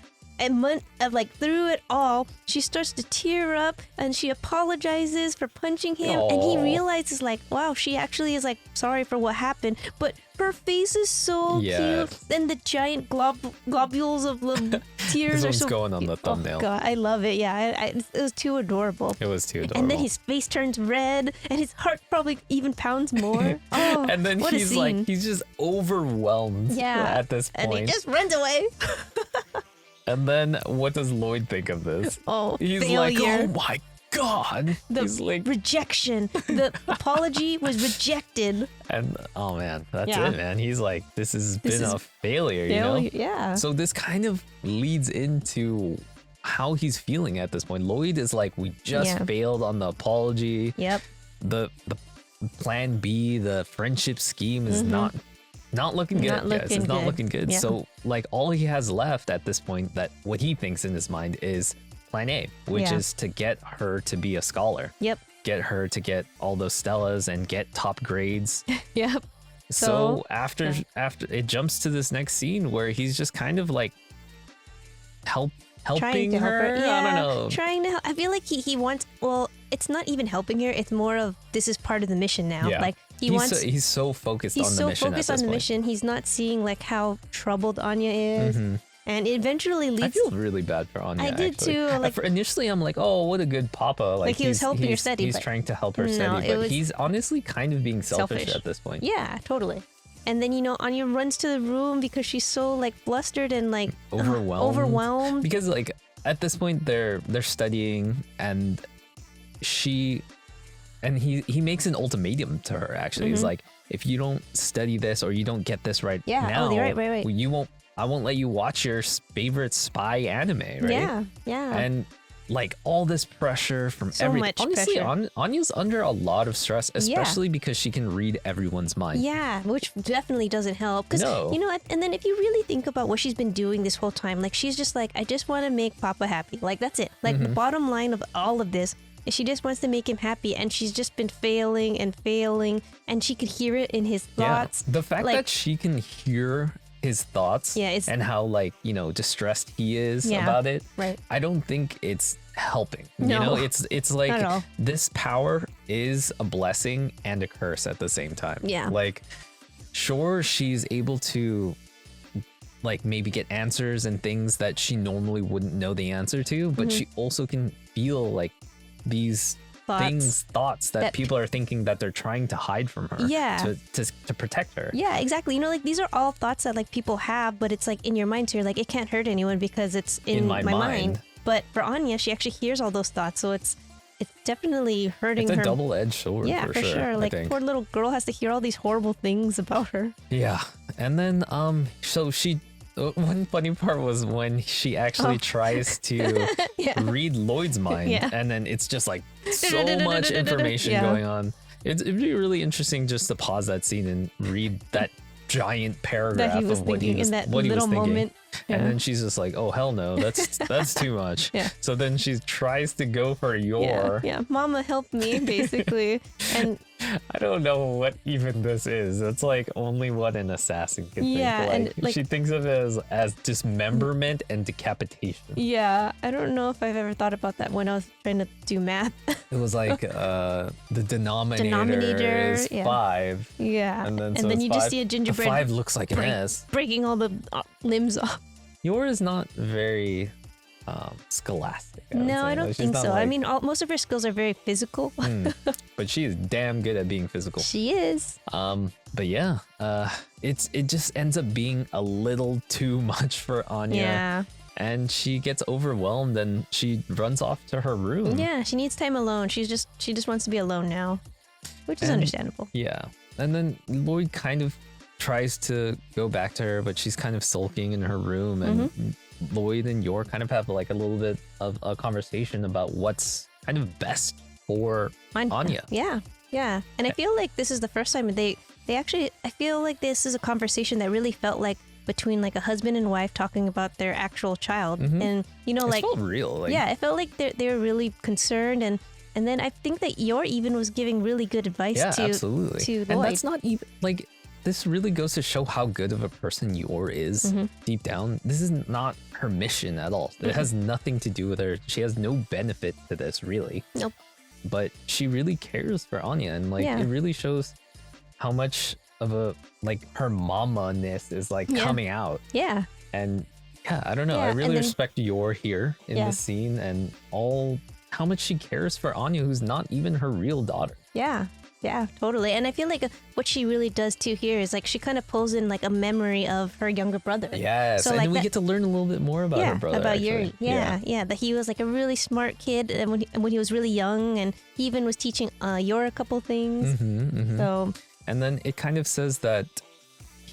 [SPEAKER 2] through it all, she starts to tear up and she apologizes for punching him. And he
[SPEAKER 1] Aw.
[SPEAKER 2] realizes, like, wow, she actually is like sorry for what happened. But her face is so
[SPEAKER 1] Yes.
[SPEAKER 2] cute, and the giant globules of the tears
[SPEAKER 1] This
[SPEAKER 2] are
[SPEAKER 1] one's
[SPEAKER 2] so.
[SPEAKER 1] going on the thumbnail.
[SPEAKER 2] Oh God, I love it. Yeah, it was too adorable.
[SPEAKER 1] It was too adorable.
[SPEAKER 2] And then his face turns red, and his heart probably even pounds more. Oh,
[SPEAKER 1] and then
[SPEAKER 2] what a
[SPEAKER 1] he's like,
[SPEAKER 2] scene.
[SPEAKER 1] he's just overwhelmed
[SPEAKER 2] Yeah,
[SPEAKER 1] at this
[SPEAKER 2] and
[SPEAKER 1] point.
[SPEAKER 2] he just runs away.
[SPEAKER 1] And then what does Lloyd think of this?
[SPEAKER 2] Oh,
[SPEAKER 1] He's
[SPEAKER 2] failure.
[SPEAKER 1] like, oh my God.
[SPEAKER 2] The
[SPEAKER 1] He's like,
[SPEAKER 2] rejection. The apology was rejected.
[SPEAKER 1] and oh man, that's
[SPEAKER 2] Yeah.
[SPEAKER 1] it, man. He's like, this has
[SPEAKER 2] This
[SPEAKER 1] been
[SPEAKER 2] is
[SPEAKER 1] a failure, you know?
[SPEAKER 2] Yeah.
[SPEAKER 1] So this kind of leads into how he's feeling at this point. Lloyd is like, we just
[SPEAKER 2] Yeah.
[SPEAKER 1] failed on the apology.
[SPEAKER 2] Yep.
[SPEAKER 1] The plan B, the friendship scheme is not looking good,
[SPEAKER 2] Not
[SPEAKER 1] guys.
[SPEAKER 2] looking
[SPEAKER 1] It's not
[SPEAKER 2] good.
[SPEAKER 1] looking good.
[SPEAKER 2] Yeah.
[SPEAKER 1] So like all he has left at this point, that what he thinks in his mind is plan A, which
[SPEAKER 2] Yeah.
[SPEAKER 1] is to get her to be a scholar.
[SPEAKER 2] Yep.
[SPEAKER 1] Get her to get all those Stellas and get top grades.
[SPEAKER 2] Yep.
[SPEAKER 1] So after it jumps to this next scene where he's just kind of like helping
[SPEAKER 2] Trying to help her.
[SPEAKER 1] her.
[SPEAKER 2] Yeah,
[SPEAKER 1] I don't know.
[SPEAKER 2] Trying to help. I feel like he wants. Well, it's not even helping her. It's more of this is part of the mission now.
[SPEAKER 1] Yeah.
[SPEAKER 2] Like wants.
[SPEAKER 1] He's so focused on the
[SPEAKER 2] so
[SPEAKER 1] mission.
[SPEAKER 2] focused
[SPEAKER 1] at
[SPEAKER 2] on
[SPEAKER 1] this
[SPEAKER 2] the
[SPEAKER 1] point.
[SPEAKER 2] mission. He's not seeing like how troubled Anya is, and it eventually
[SPEAKER 1] I
[SPEAKER 2] leads.
[SPEAKER 1] feel really bad for Anya.
[SPEAKER 2] I did
[SPEAKER 1] actually.
[SPEAKER 2] too, like-
[SPEAKER 1] Initially, I'm like, oh, what a good papa. Like
[SPEAKER 2] he was helping her study,
[SPEAKER 1] He's
[SPEAKER 2] but-
[SPEAKER 1] trying to help her
[SPEAKER 2] No,
[SPEAKER 1] study,
[SPEAKER 2] it
[SPEAKER 1] but
[SPEAKER 2] was
[SPEAKER 1] he's honestly kind of being selfish
[SPEAKER 2] selfish.
[SPEAKER 1] at this point.
[SPEAKER 2] Yeah, totally. And then Anya runs to the room because she's so like flustered and like overwhelmed.
[SPEAKER 1] Because like at this point they're studying, and he makes an ultimatum to her. Actually, he's like, if you don't study this or you don't get this right
[SPEAKER 2] Yeah,
[SPEAKER 1] now,
[SPEAKER 2] right.
[SPEAKER 1] I won't let you watch your favorite spy anime, right?
[SPEAKER 2] Yeah, yeah.
[SPEAKER 1] And like all this pressure from
[SPEAKER 2] So
[SPEAKER 1] everything.
[SPEAKER 2] much
[SPEAKER 1] Honestly,
[SPEAKER 2] pressure.
[SPEAKER 1] Anya's under a lot of stress, especially because she can read everyone's mind.
[SPEAKER 2] Yeah, which definitely doesn't help. Because,
[SPEAKER 1] No.
[SPEAKER 2] and then if you really think about what she's been doing this whole time, like she's just like, I just want to make Papa happy. Like, that's it. Like, the bottom line of all of this is she just wants to make him happy. And she's just been failing. And she could hear it in his thoughts.
[SPEAKER 1] Yeah. The fact
[SPEAKER 2] like,
[SPEAKER 1] that she can hear his thoughts and how distressed he is about it.
[SPEAKER 2] Right.
[SPEAKER 1] I don't think it's helping.
[SPEAKER 2] No.
[SPEAKER 1] It's
[SPEAKER 2] Not at all.
[SPEAKER 1] like this power is a blessing and a curse at the same time.
[SPEAKER 2] Yeah.
[SPEAKER 1] Like, sure, she's able to like maybe get answers and things that she normally wouldn't know the answer to, but she also can feel like these thoughts that people are thinking that they're trying to hide from her.
[SPEAKER 2] Yeah.
[SPEAKER 1] To protect her.
[SPEAKER 2] Yeah, exactly. Like these are all thoughts that like people have, but it's like in your mind, so you're like, it can't hurt anyone because it's in my mind. But for Anya, she actually hears all those thoughts, so it's it's definitely hurting
[SPEAKER 1] It's a
[SPEAKER 2] her.
[SPEAKER 1] double-edged sword.
[SPEAKER 2] Yeah, for sure.
[SPEAKER 1] I
[SPEAKER 2] Like
[SPEAKER 1] think.
[SPEAKER 2] poor little girl has to hear all these horrible things about her.
[SPEAKER 1] Yeah, and then so she. One funny part was when she actually tries to
[SPEAKER 2] Yeah.
[SPEAKER 1] read Lloyd's mind,
[SPEAKER 2] Yeah.
[SPEAKER 1] and then it's just like so much information
[SPEAKER 2] Yeah.
[SPEAKER 1] going on. It'd be really interesting just to pause that scene and read that giant paragraph
[SPEAKER 2] That he was
[SPEAKER 1] of what he
[SPEAKER 2] thinking
[SPEAKER 1] was,
[SPEAKER 2] in that
[SPEAKER 1] what he was
[SPEAKER 2] little
[SPEAKER 1] thinking.
[SPEAKER 2] moment. Yeah.
[SPEAKER 1] And then she's just like, "Oh hell no, that's too much."
[SPEAKER 2] Yeah.
[SPEAKER 1] So then she tries to go for Yor.
[SPEAKER 2] Yeah, Mama help me, basically. And
[SPEAKER 1] I don't know what even this is. It's like only what an assassin can
[SPEAKER 2] Yeah,
[SPEAKER 1] think.
[SPEAKER 2] and, like-
[SPEAKER 1] she thinks of it as dismemberment and decapitation.
[SPEAKER 2] yeah, I don't know if I've ever thought about that when I was trying to do math.
[SPEAKER 1] It was like the denominator,
[SPEAKER 2] Denominator,
[SPEAKER 1] is
[SPEAKER 2] yeah.
[SPEAKER 1] 5.
[SPEAKER 2] Yeah.
[SPEAKER 1] And then, so it's
[SPEAKER 2] you
[SPEAKER 1] 5.
[SPEAKER 2] just see a
[SPEAKER 1] The
[SPEAKER 2] gingerbread
[SPEAKER 1] 5 looks like an
[SPEAKER 2] break-
[SPEAKER 1] S.
[SPEAKER 2] breaking all the limbs off.
[SPEAKER 1] Yor is not very scholastic. would
[SPEAKER 2] No,
[SPEAKER 1] say.
[SPEAKER 2] I don't
[SPEAKER 1] Like, she's
[SPEAKER 2] think
[SPEAKER 1] not
[SPEAKER 2] so. I
[SPEAKER 1] like-
[SPEAKER 2] mean, most of her skills are very physical.
[SPEAKER 1] but she is damn good at being physical.
[SPEAKER 2] She is.
[SPEAKER 1] But yeah, it just ends up being a little too much for Anya.
[SPEAKER 2] Yeah.
[SPEAKER 1] And she gets overwhelmed and she runs off to her room.
[SPEAKER 2] Yeah, she needs time alone. She just wants to be alone now, which is
[SPEAKER 1] And-
[SPEAKER 2] understandable.
[SPEAKER 1] Yeah. And then Lloyd kind of tries to go back to her, but she's kind of sulking in her room. And Lloyd and Yor kind of have like a little bit of a conversation about what's kind of best for Anya.
[SPEAKER 2] Yeah, yeah. And I feel like this is the first time they actually, I feel like this is a conversation that really felt like between like a husband and wife talking about their actual child. And, you know,
[SPEAKER 1] It
[SPEAKER 2] like,
[SPEAKER 1] felt real. Like,
[SPEAKER 2] yeah, it felt like they were really concerned. And then I think that Yor even was giving really good advice
[SPEAKER 1] yeah,
[SPEAKER 2] to
[SPEAKER 1] absolutely.
[SPEAKER 2] Lloyd.
[SPEAKER 1] And that's not even like, this really goes to show how good of a person Yor is deep down. This is not her mission at all. It has nothing to do with her. She has no benefit to this, really.
[SPEAKER 2] Nope.
[SPEAKER 1] But she really cares for Anya, and like
[SPEAKER 2] Yeah.
[SPEAKER 1] it really shows how much of a like her mama-ness is like
[SPEAKER 2] Yeah.
[SPEAKER 1] coming out.
[SPEAKER 2] Yeah.
[SPEAKER 1] And yeah, I don't know.
[SPEAKER 2] Yeah,
[SPEAKER 1] I
[SPEAKER 2] and
[SPEAKER 1] really
[SPEAKER 2] then-
[SPEAKER 1] respect Yor here in
[SPEAKER 2] Yeah.
[SPEAKER 1] this scene and all how much she cares for Anya, who's not even her real daughter.
[SPEAKER 2] Yeah. Yeah, totally. And I feel like what she really does too here is like she kind of pulls in like a memory of her younger brother.
[SPEAKER 1] Yes,
[SPEAKER 2] So,
[SPEAKER 1] and
[SPEAKER 2] like
[SPEAKER 1] then we
[SPEAKER 2] that-
[SPEAKER 1] get to learn a little bit more about her brother.
[SPEAKER 2] about
[SPEAKER 1] actually.
[SPEAKER 2] Yuri. Yeah, that he was like a really smart kid, and when he was really young, and he even was teaching Yor a couple things. So
[SPEAKER 1] And then it kind of says that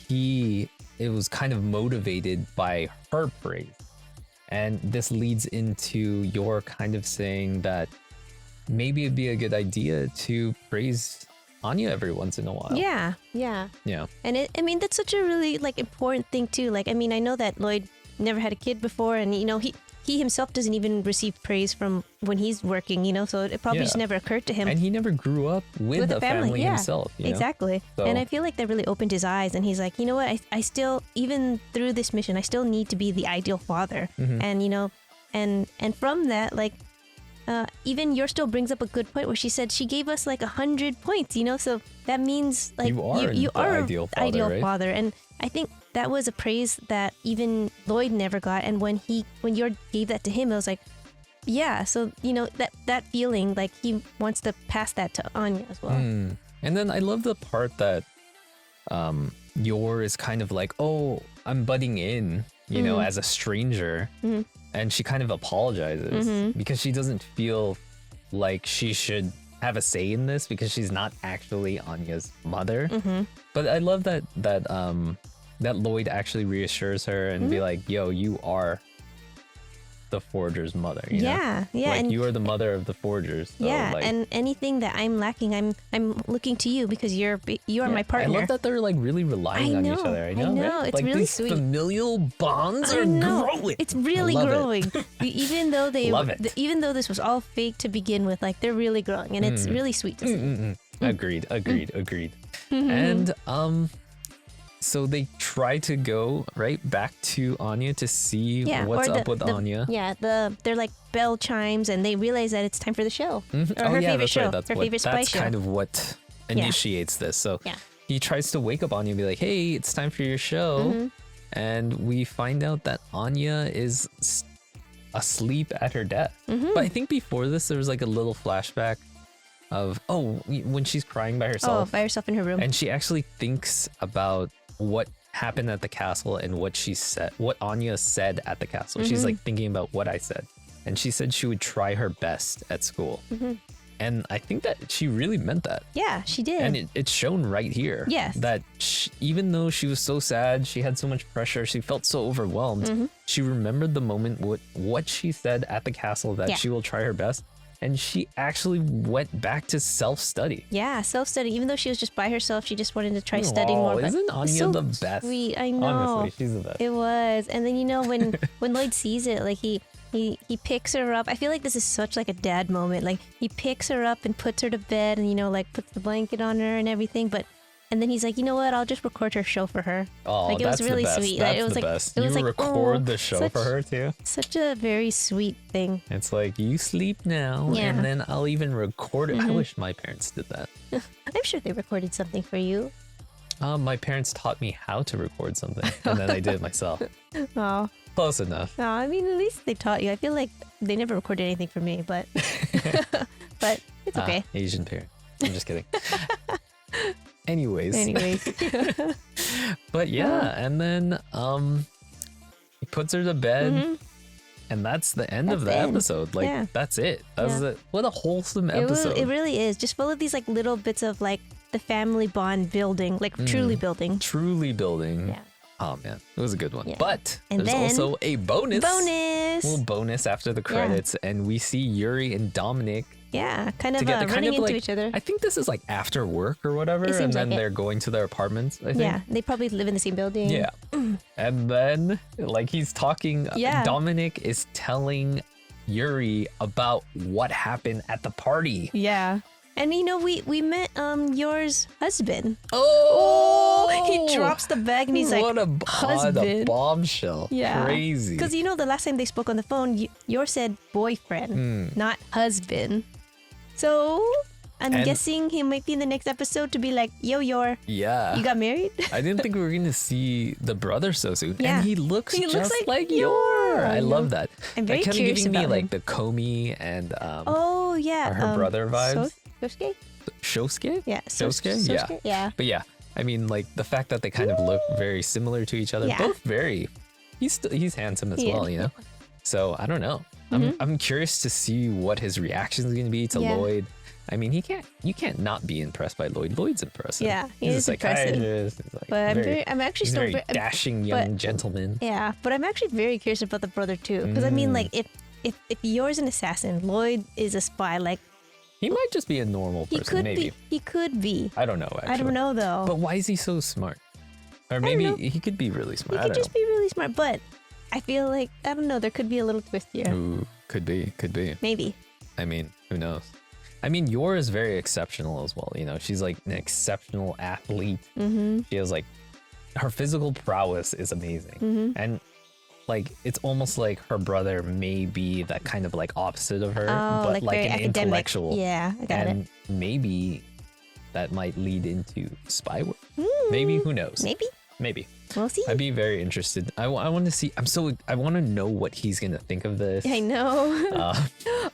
[SPEAKER 1] it was kind of motivated by her praise. And this leads into Yor kind of saying that maybe it'd be a good idea to praise Anya every once in a while.
[SPEAKER 2] yeah, and I mean that's such a really like important thing too. Like I mean I know that Lloyd never had a kid before, and you know he himself doesn't even receive praise from when he's working. You know, so it probably just
[SPEAKER 1] Yeah.
[SPEAKER 2] never occurred to him.
[SPEAKER 1] And he never grew up with a family
[SPEAKER 2] yeah,
[SPEAKER 1] himself. You know?
[SPEAKER 2] exactly.
[SPEAKER 1] So-
[SPEAKER 2] And I feel like that really opened his eyes, and he's like, you know what, I still, even through this mission, I still need to be the ideal father.
[SPEAKER 1] Mm-hmm.
[SPEAKER 2] And you know, and from that, like even Yor still brings up a good point where she said she gave us like 100 points, you know, so that means like
[SPEAKER 1] You are
[SPEAKER 2] you
[SPEAKER 1] the
[SPEAKER 2] are
[SPEAKER 1] ideal father, right?
[SPEAKER 2] father. And I think that was a praise that even Lloyd never got, and when Yor gave that to him, it was like, yeah, so you know that feeling like he wants to pass that to Anya as well.
[SPEAKER 1] And then I love the part that Yor is kind of like, oh, I'm butting in, you know, as a stranger. And she kind of apologizes because she doesn't feel like she should have a say in this because she's not actually Anya's mother. But I love that Lloyd actually reassures her and be like, yo, you are the forger's mother. You know?
[SPEAKER 2] Yeah,
[SPEAKER 1] Like
[SPEAKER 2] and
[SPEAKER 1] you are the mother of the forgers. So,
[SPEAKER 2] yeah,
[SPEAKER 1] like,
[SPEAKER 2] and anything that I'm lacking, I'm looking to you because you are my partner.
[SPEAKER 1] I love that they're like really relying on each other. I know, right?
[SPEAKER 2] It's
[SPEAKER 1] Like
[SPEAKER 2] really
[SPEAKER 1] these
[SPEAKER 2] sweet.
[SPEAKER 1] familial bonds
[SPEAKER 2] I
[SPEAKER 1] are
[SPEAKER 2] know.
[SPEAKER 1] growing.
[SPEAKER 2] It's really
[SPEAKER 1] I love it.
[SPEAKER 2] growing. Even though
[SPEAKER 1] Love it.
[SPEAKER 2] even though this was all fake to begin with, like they're really growing, and it's really sweet to see.
[SPEAKER 1] Agreed. And so they try to go right back to Anya to see what's up with Anya.
[SPEAKER 2] Yeah, they're like bell chimes, and they realize that it's time for the show. Or her favorite
[SPEAKER 1] that's
[SPEAKER 2] show,
[SPEAKER 1] right. That's
[SPEAKER 2] her favorite spy
[SPEAKER 1] that's
[SPEAKER 2] show.
[SPEAKER 1] kind of what initiates this. So
[SPEAKER 2] Yeah.
[SPEAKER 1] he tries to wake up Anya and be like, "Hey, it's time for your show," and we find out that Anya is asleep at her desk. But I think before this, there was like a little flashback of when she's crying by herself.
[SPEAKER 2] by herself in her room.
[SPEAKER 1] And she actually thinks about what happened at the castle and what Anya said at the castle. She's like thinking about what I said. and she said she would try her best at school. And I think that she really meant that.
[SPEAKER 2] Yeah, she did.
[SPEAKER 1] And it's shown right here.
[SPEAKER 2] Yes.
[SPEAKER 1] That even though she was so sad, she had so much pressure, she felt so overwhelmed, she remembered the moment, what she said at the castle, that she will try her best. And she actually went back to self-study.
[SPEAKER 2] Yeah, self-study. Even though she was just by herself, she just wanted to try studying more.
[SPEAKER 1] Isn't Anya the best?
[SPEAKER 2] Sweet, I know.
[SPEAKER 1] Honestly, she's the best.
[SPEAKER 2] It was. And then, you know, when Lloyd sees it, like he picks her up. I feel like this is such like a dad moment. Like he picks her up and puts her to bed and, you know, like puts the blanket on her and everything. And then he's like, you know what? I'll just record her show for her.
[SPEAKER 1] Oh,
[SPEAKER 2] like, it
[SPEAKER 1] that's
[SPEAKER 2] was really
[SPEAKER 1] the best.
[SPEAKER 2] sweet.
[SPEAKER 1] That's
[SPEAKER 2] like, it was
[SPEAKER 1] the
[SPEAKER 2] like,
[SPEAKER 1] best.
[SPEAKER 2] It was
[SPEAKER 1] you
[SPEAKER 2] like,
[SPEAKER 1] record the show for her too.
[SPEAKER 2] Such a very sweet thing.
[SPEAKER 1] It's like, you sleep now, and then I'll even record it. I wish my parents did that.
[SPEAKER 2] I'm sure they recorded something for you.
[SPEAKER 1] My parents taught me how to record something, and then I did it myself.
[SPEAKER 2] Oh.
[SPEAKER 1] Close enough.
[SPEAKER 2] No, I mean, at least they taught you. I feel like they never recorded anything for me, but but it's okay.
[SPEAKER 1] Asian parent. I'm just kidding. Anyways. But yeah, and then he puts her to bed, and that's the end of the episode. Like that's it. That's it. What a wholesome episode.
[SPEAKER 2] It really is. Just full of these like little bits of like the family bond building, like truly building.
[SPEAKER 1] Truly building.
[SPEAKER 2] Yeah.
[SPEAKER 1] Oh man, it was a good one.
[SPEAKER 2] Yeah.
[SPEAKER 1] But
[SPEAKER 2] And
[SPEAKER 1] there's
[SPEAKER 2] then-
[SPEAKER 1] also a bonus.
[SPEAKER 2] Bonus.
[SPEAKER 1] Little bonus after the credits, and we see Yuri and Dominic
[SPEAKER 2] Yeah, kind of
[SPEAKER 1] together,
[SPEAKER 2] running into
[SPEAKER 1] like,
[SPEAKER 2] each other.
[SPEAKER 1] I think this is like after work or whatever,
[SPEAKER 2] It
[SPEAKER 1] and
[SPEAKER 2] seems
[SPEAKER 1] then
[SPEAKER 2] like it.
[SPEAKER 1] they're going to their apartments, I think.
[SPEAKER 2] Yeah, they probably live in the same building.
[SPEAKER 1] Yeah. And then like he's talking,
[SPEAKER 2] Yeah.
[SPEAKER 1] Dominic is telling Yuri about what happened at the party.
[SPEAKER 2] Yeah. And you know, we met yours husband.
[SPEAKER 1] Oh,
[SPEAKER 2] He drops the bag and he's like,
[SPEAKER 1] what a
[SPEAKER 2] husband.
[SPEAKER 1] bombshell.
[SPEAKER 2] Yeah.
[SPEAKER 1] Crazy.
[SPEAKER 2] Because you know, the last time they spoke on the phone, yours said boyfriend, not husband. So I'm
[SPEAKER 1] And-
[SPEAKER 2] guessing he might be in the next episode to be like, yo, you
[SPEAKER 1] Yeah.
[SPEAKER 2] got married?
[SPEAKER 1] I didn't think we were going to see the brother so soon.
[SPEAKER 2] Yeah.
[SPEAKER 1] And he looks
[SPEAKER 2] He looks
[SPEAKER 1] just
[SPEAKER 2] like
[SPEAKER 1] like
[SPEAKER 2] Yor.
[SPEAKER 1] Yor. I
[SPEAKER 2] I know.
[SPEAKER 1] love that.
[SPEAKER 2] I'm very
[SPEAKER 1] That kinda
[SPEAKER 2] curious
[SPEAKER 1] giving me
[SPEAKER 2] about
[SPEAKER 1] like
[SPEAKER 2] him.
[SPEAKER 1] the Komi and
[SPEAKER 2] Oh, yeah.
[SPEAKER 1] Are her brother vibes?
[SPEAKER 2] Shosuke?
[SPEAKER 1] Shosuke?
[SPEAKER 2] Yeah.
[SPEAKER 1] Shosuke? Yeah.
[SPEAKER 2] Yeah.
[SPEAKER 1] But yeah, I mean, like the fact that they kind of look very similar to each other,
[SPEAKER 2] Yeah.
[SPEAKER 1] both very. He's handsome as well, you know. So I don't know. I'm curious to see what his reaction is going to be to
[SPEAKER 2] Yeah.
[SPEAKER 1] Lloyd. I mean, you can't not be impressed by Lloyd. Lloyd's impressive.
[SPEAKER 2] Yeah, he
[SPEAKER 1] he's
[SPEAKER 2] is
[SPEAKER 1] a
[SPEAKER 2] impressive.
[SPEAKER 1] psychiatrist. He's like
[SPEAKER 2] But I'm actually
[SPEAKER 1] he's
[SPEAKER 2] still
[SPEAKER 1] a very dashing young gentleman.
[SPEAKER 2] Yeah, but I'm actually very curious about the brother too. Because I mean, like, if yours an assassin, Lloyd is a spy. Like,
[SPEAKER 1] He might just be a normal
[SPEAKER 2] he
[SPEAKER 1] person,
[SPEAKER 2] could
[SPEAKER 1] maybe.
[SPEAKER 2] be. He could be.
[SPEAKER 1] I don't know. Actually.
[SPEAKER 2] I don't know though.
[SPEAKER 1] But why is he so smart? Or
[SPEAKER 2] don't
[SPEAKER 1] maybe
[SPEAKER 2] know.
[SPEAKER 1] he could be really smart.
[SPEAKER 2] He
[SPEAKER 1] I
[SPEAKER 2] could
[SPEAKER 1] don't
[SPEAKER 2] just be really smart. But I feel like, I don't know, there could be a little twist here.
[SPEAKER 1] know. Ooh, could be.
[SPEAKER 2] Maybe.
[SPEAKER 1] I mean, who knows? I mean, Yor is very exceptional as well. You know, she's like an exceptional athlete. She has like, her physical prowess is amazing. And like, it's almost like her brother may be that kind of like opposite of her,
[SPEAKER 2] Oh,
[SPEAKER 1] but like
[SPEAKER 2] very
[SPEAKER 1] an
[SPEAKER 2] academic.
[SPEAKER 1] intellectual.
[SPEAKER 2] Yeah, I got
[SPEAKER 1] And maybe that might lead into spy work.
[SPEAKER 2] it.
[SPEAKER 1] Maybe, who knows?
[SPEAKER 2] Maybe. We'll see.
[SPEAKER 1] I'd be very interested. I want to see. I want to know what he's gonna think of this.
[SPEAKER 2] I know.
[SPEAKER 1] Uh,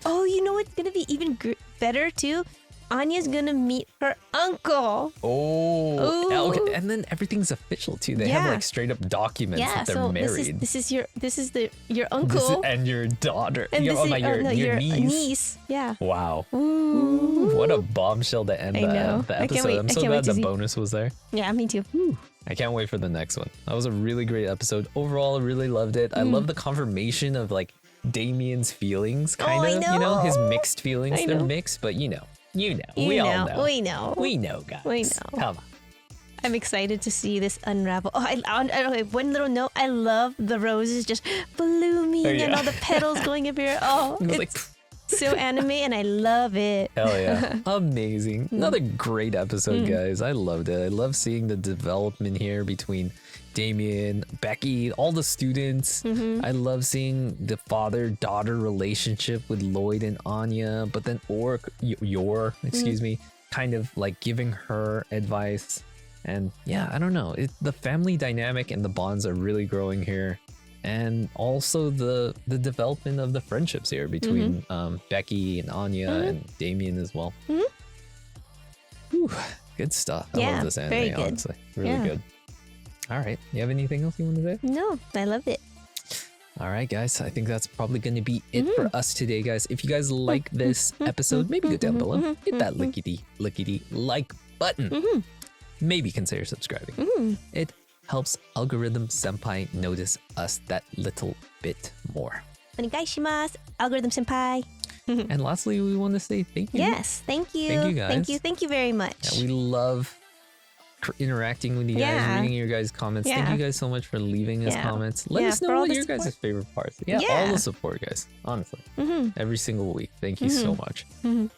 [SPEAKER 2] Oh, you know what's gonna be even better too? Anya's gonna meet her uncle.
[SPEAKER 1] oh, yeah,
[SPEAKER 2] Ooh.
[SPEAKER 1] okay. And then everything's official too. They have
[SPEAKER 2] Yeah.
[SPEAKER 1] like straight up documents
[SPEAKER 2] Yeah,
[SPEAKER 1] that they're
[SPEAKER 2] so
[SPEAKER 1] married.
[SPEAKER 2] this is your uncle.
[SPEAKER 1] And your daughter.
[SPEAKER 2] and
[SPEAKER 1] your,
[SPEAKER 2] this is
[SPEAKER 1] your
[SPEAKER 2] your
[SPEAKER 1] niece.
[SPEAKER 2] Yeah.
[SPEAKER 1] Wow.
[SPEAKER 2] Ooh.
[SPEAKER 1] What a bombshell to end
[SPEAKER 2] I know.
[SPEAKER 1] the
[SPEAKER 2] I can't
[SPEAKER 1] episode.
[SPEAKER 2] wait-
[SPEAKER 1] I'm
[SPEAKER 2] I
[SPEAKER 1] so
[SPEAKER 2] can't wait
[SPEAKER 1] glad
[SPEAKER 2] to
[SPEAKER 1] the
[SPEAKER 2] see.
[SPEAKER 1] bonus was there.
[SPEAKER 2] Yeah, me too.
[SPEAKER 1] I can't wait for the next one. That was a really great episode. Overall, I really loved it. I love the confirmation of like Damien's feelings, kind
[SPEAKER 2] I
[SPEAKER 1] of. You know, his
[SPEAKER 2] know.
[SPEAKER 1] mixed feelings.
[SPEAKER 2] I
[SPEAKER 1] They're
[SPEAKER 2] know.
[SPEAKER 1] mixed, but we all
[SPEAKER 2] You
[SPEAKER 1] know.
[SPEAKER 2] We know.
[SPEAKER 1] We know, guys.
[SPEAKER 2] We know.
[SPEAKER 1] Come on.
[SPEAKER 2] I'm excited to see this unravel. Oh, okay, one little note. I love the roses just blooming and
[SPEAKER 1] yeah.
[SPEAKER 2] all the petals going everywhere. Oh,
[SPEAKER 1] It was
[SPEAKER 2] it's
[SPEAKER 1] like,
[SPEAKER 2] so anime and I love it.
[SPEAKER 1] hell yeah. Amazing. Another great episode, guys. I loved it. I love seeing the development here between Damien, Becky, all the students. I love seeing the father-daughter relationship with Lloyd and Anya, but then Yor, excuse me, kind of like giving her advice. And yeah, I don't know. The family dynamic and the bonds are really growing here. And also the development of the friendships here between Becky and Anya and Damien as well. Whew, good stuff. I
[SPEAKER 2] Yeah,
[SPEAKER 1] love this anime,
[SPEAKER 2] very good.
[SPEAKER 1] honestly. Really
[SPEAKER 2] Yeah.
[SPEAKER 1] good. All right. You have anything else you want to say?
[SPEAKER 2] No, I loved it.
[SPEAKER 1] All right, guys. I think that's probably going to be it for us today, guys. If you guys like this episode, maybe go down below, hit that lickety like button. Maybe consider subscribing. It helps Algorithm Senpai notice us that little bit more.
[SPEAKER 2] Onegaishimasu, Algorithm Senpai.
[SPEAKER 1] And lastly, we want to say thank you.
[SPEAKER 2] Yes, thank you.
[SPEAKER 1] Thank you, guys.
[SPEAKER 2] Thank you very much.
[SPEAKER 1] Yeah, we love interacting with you guys, reading your guys' comments. Thank you guys so much for leaving us comments. Let us know what your guys' favorite parts. All the support, guys. Honestly, every single week. Thank you so much.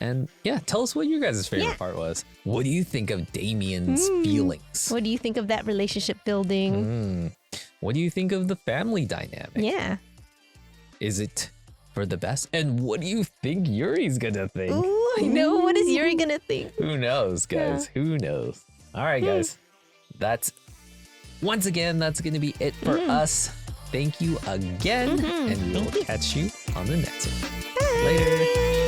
[SPEAKER 1] And tell us what your guys' favorite part was. What do you think of Damien's feelings?
[SPEAKER 2] What do you think of that relationship building?
[SPEAKER 1] What do you think of the family dynamic?
[SPEAKER 2] Yeah.
[SPEAKER 1] Is it for the best? And what do you think Yuri's gonna think?
[SPEAKER 2] Ooh, I know. What is Yuri gonna think?
[SPEAKER 1] Who knows, guys? Who knows? All right, guys. That's going to be it for us. Thank you again, and we'll catch you on the next one. Later.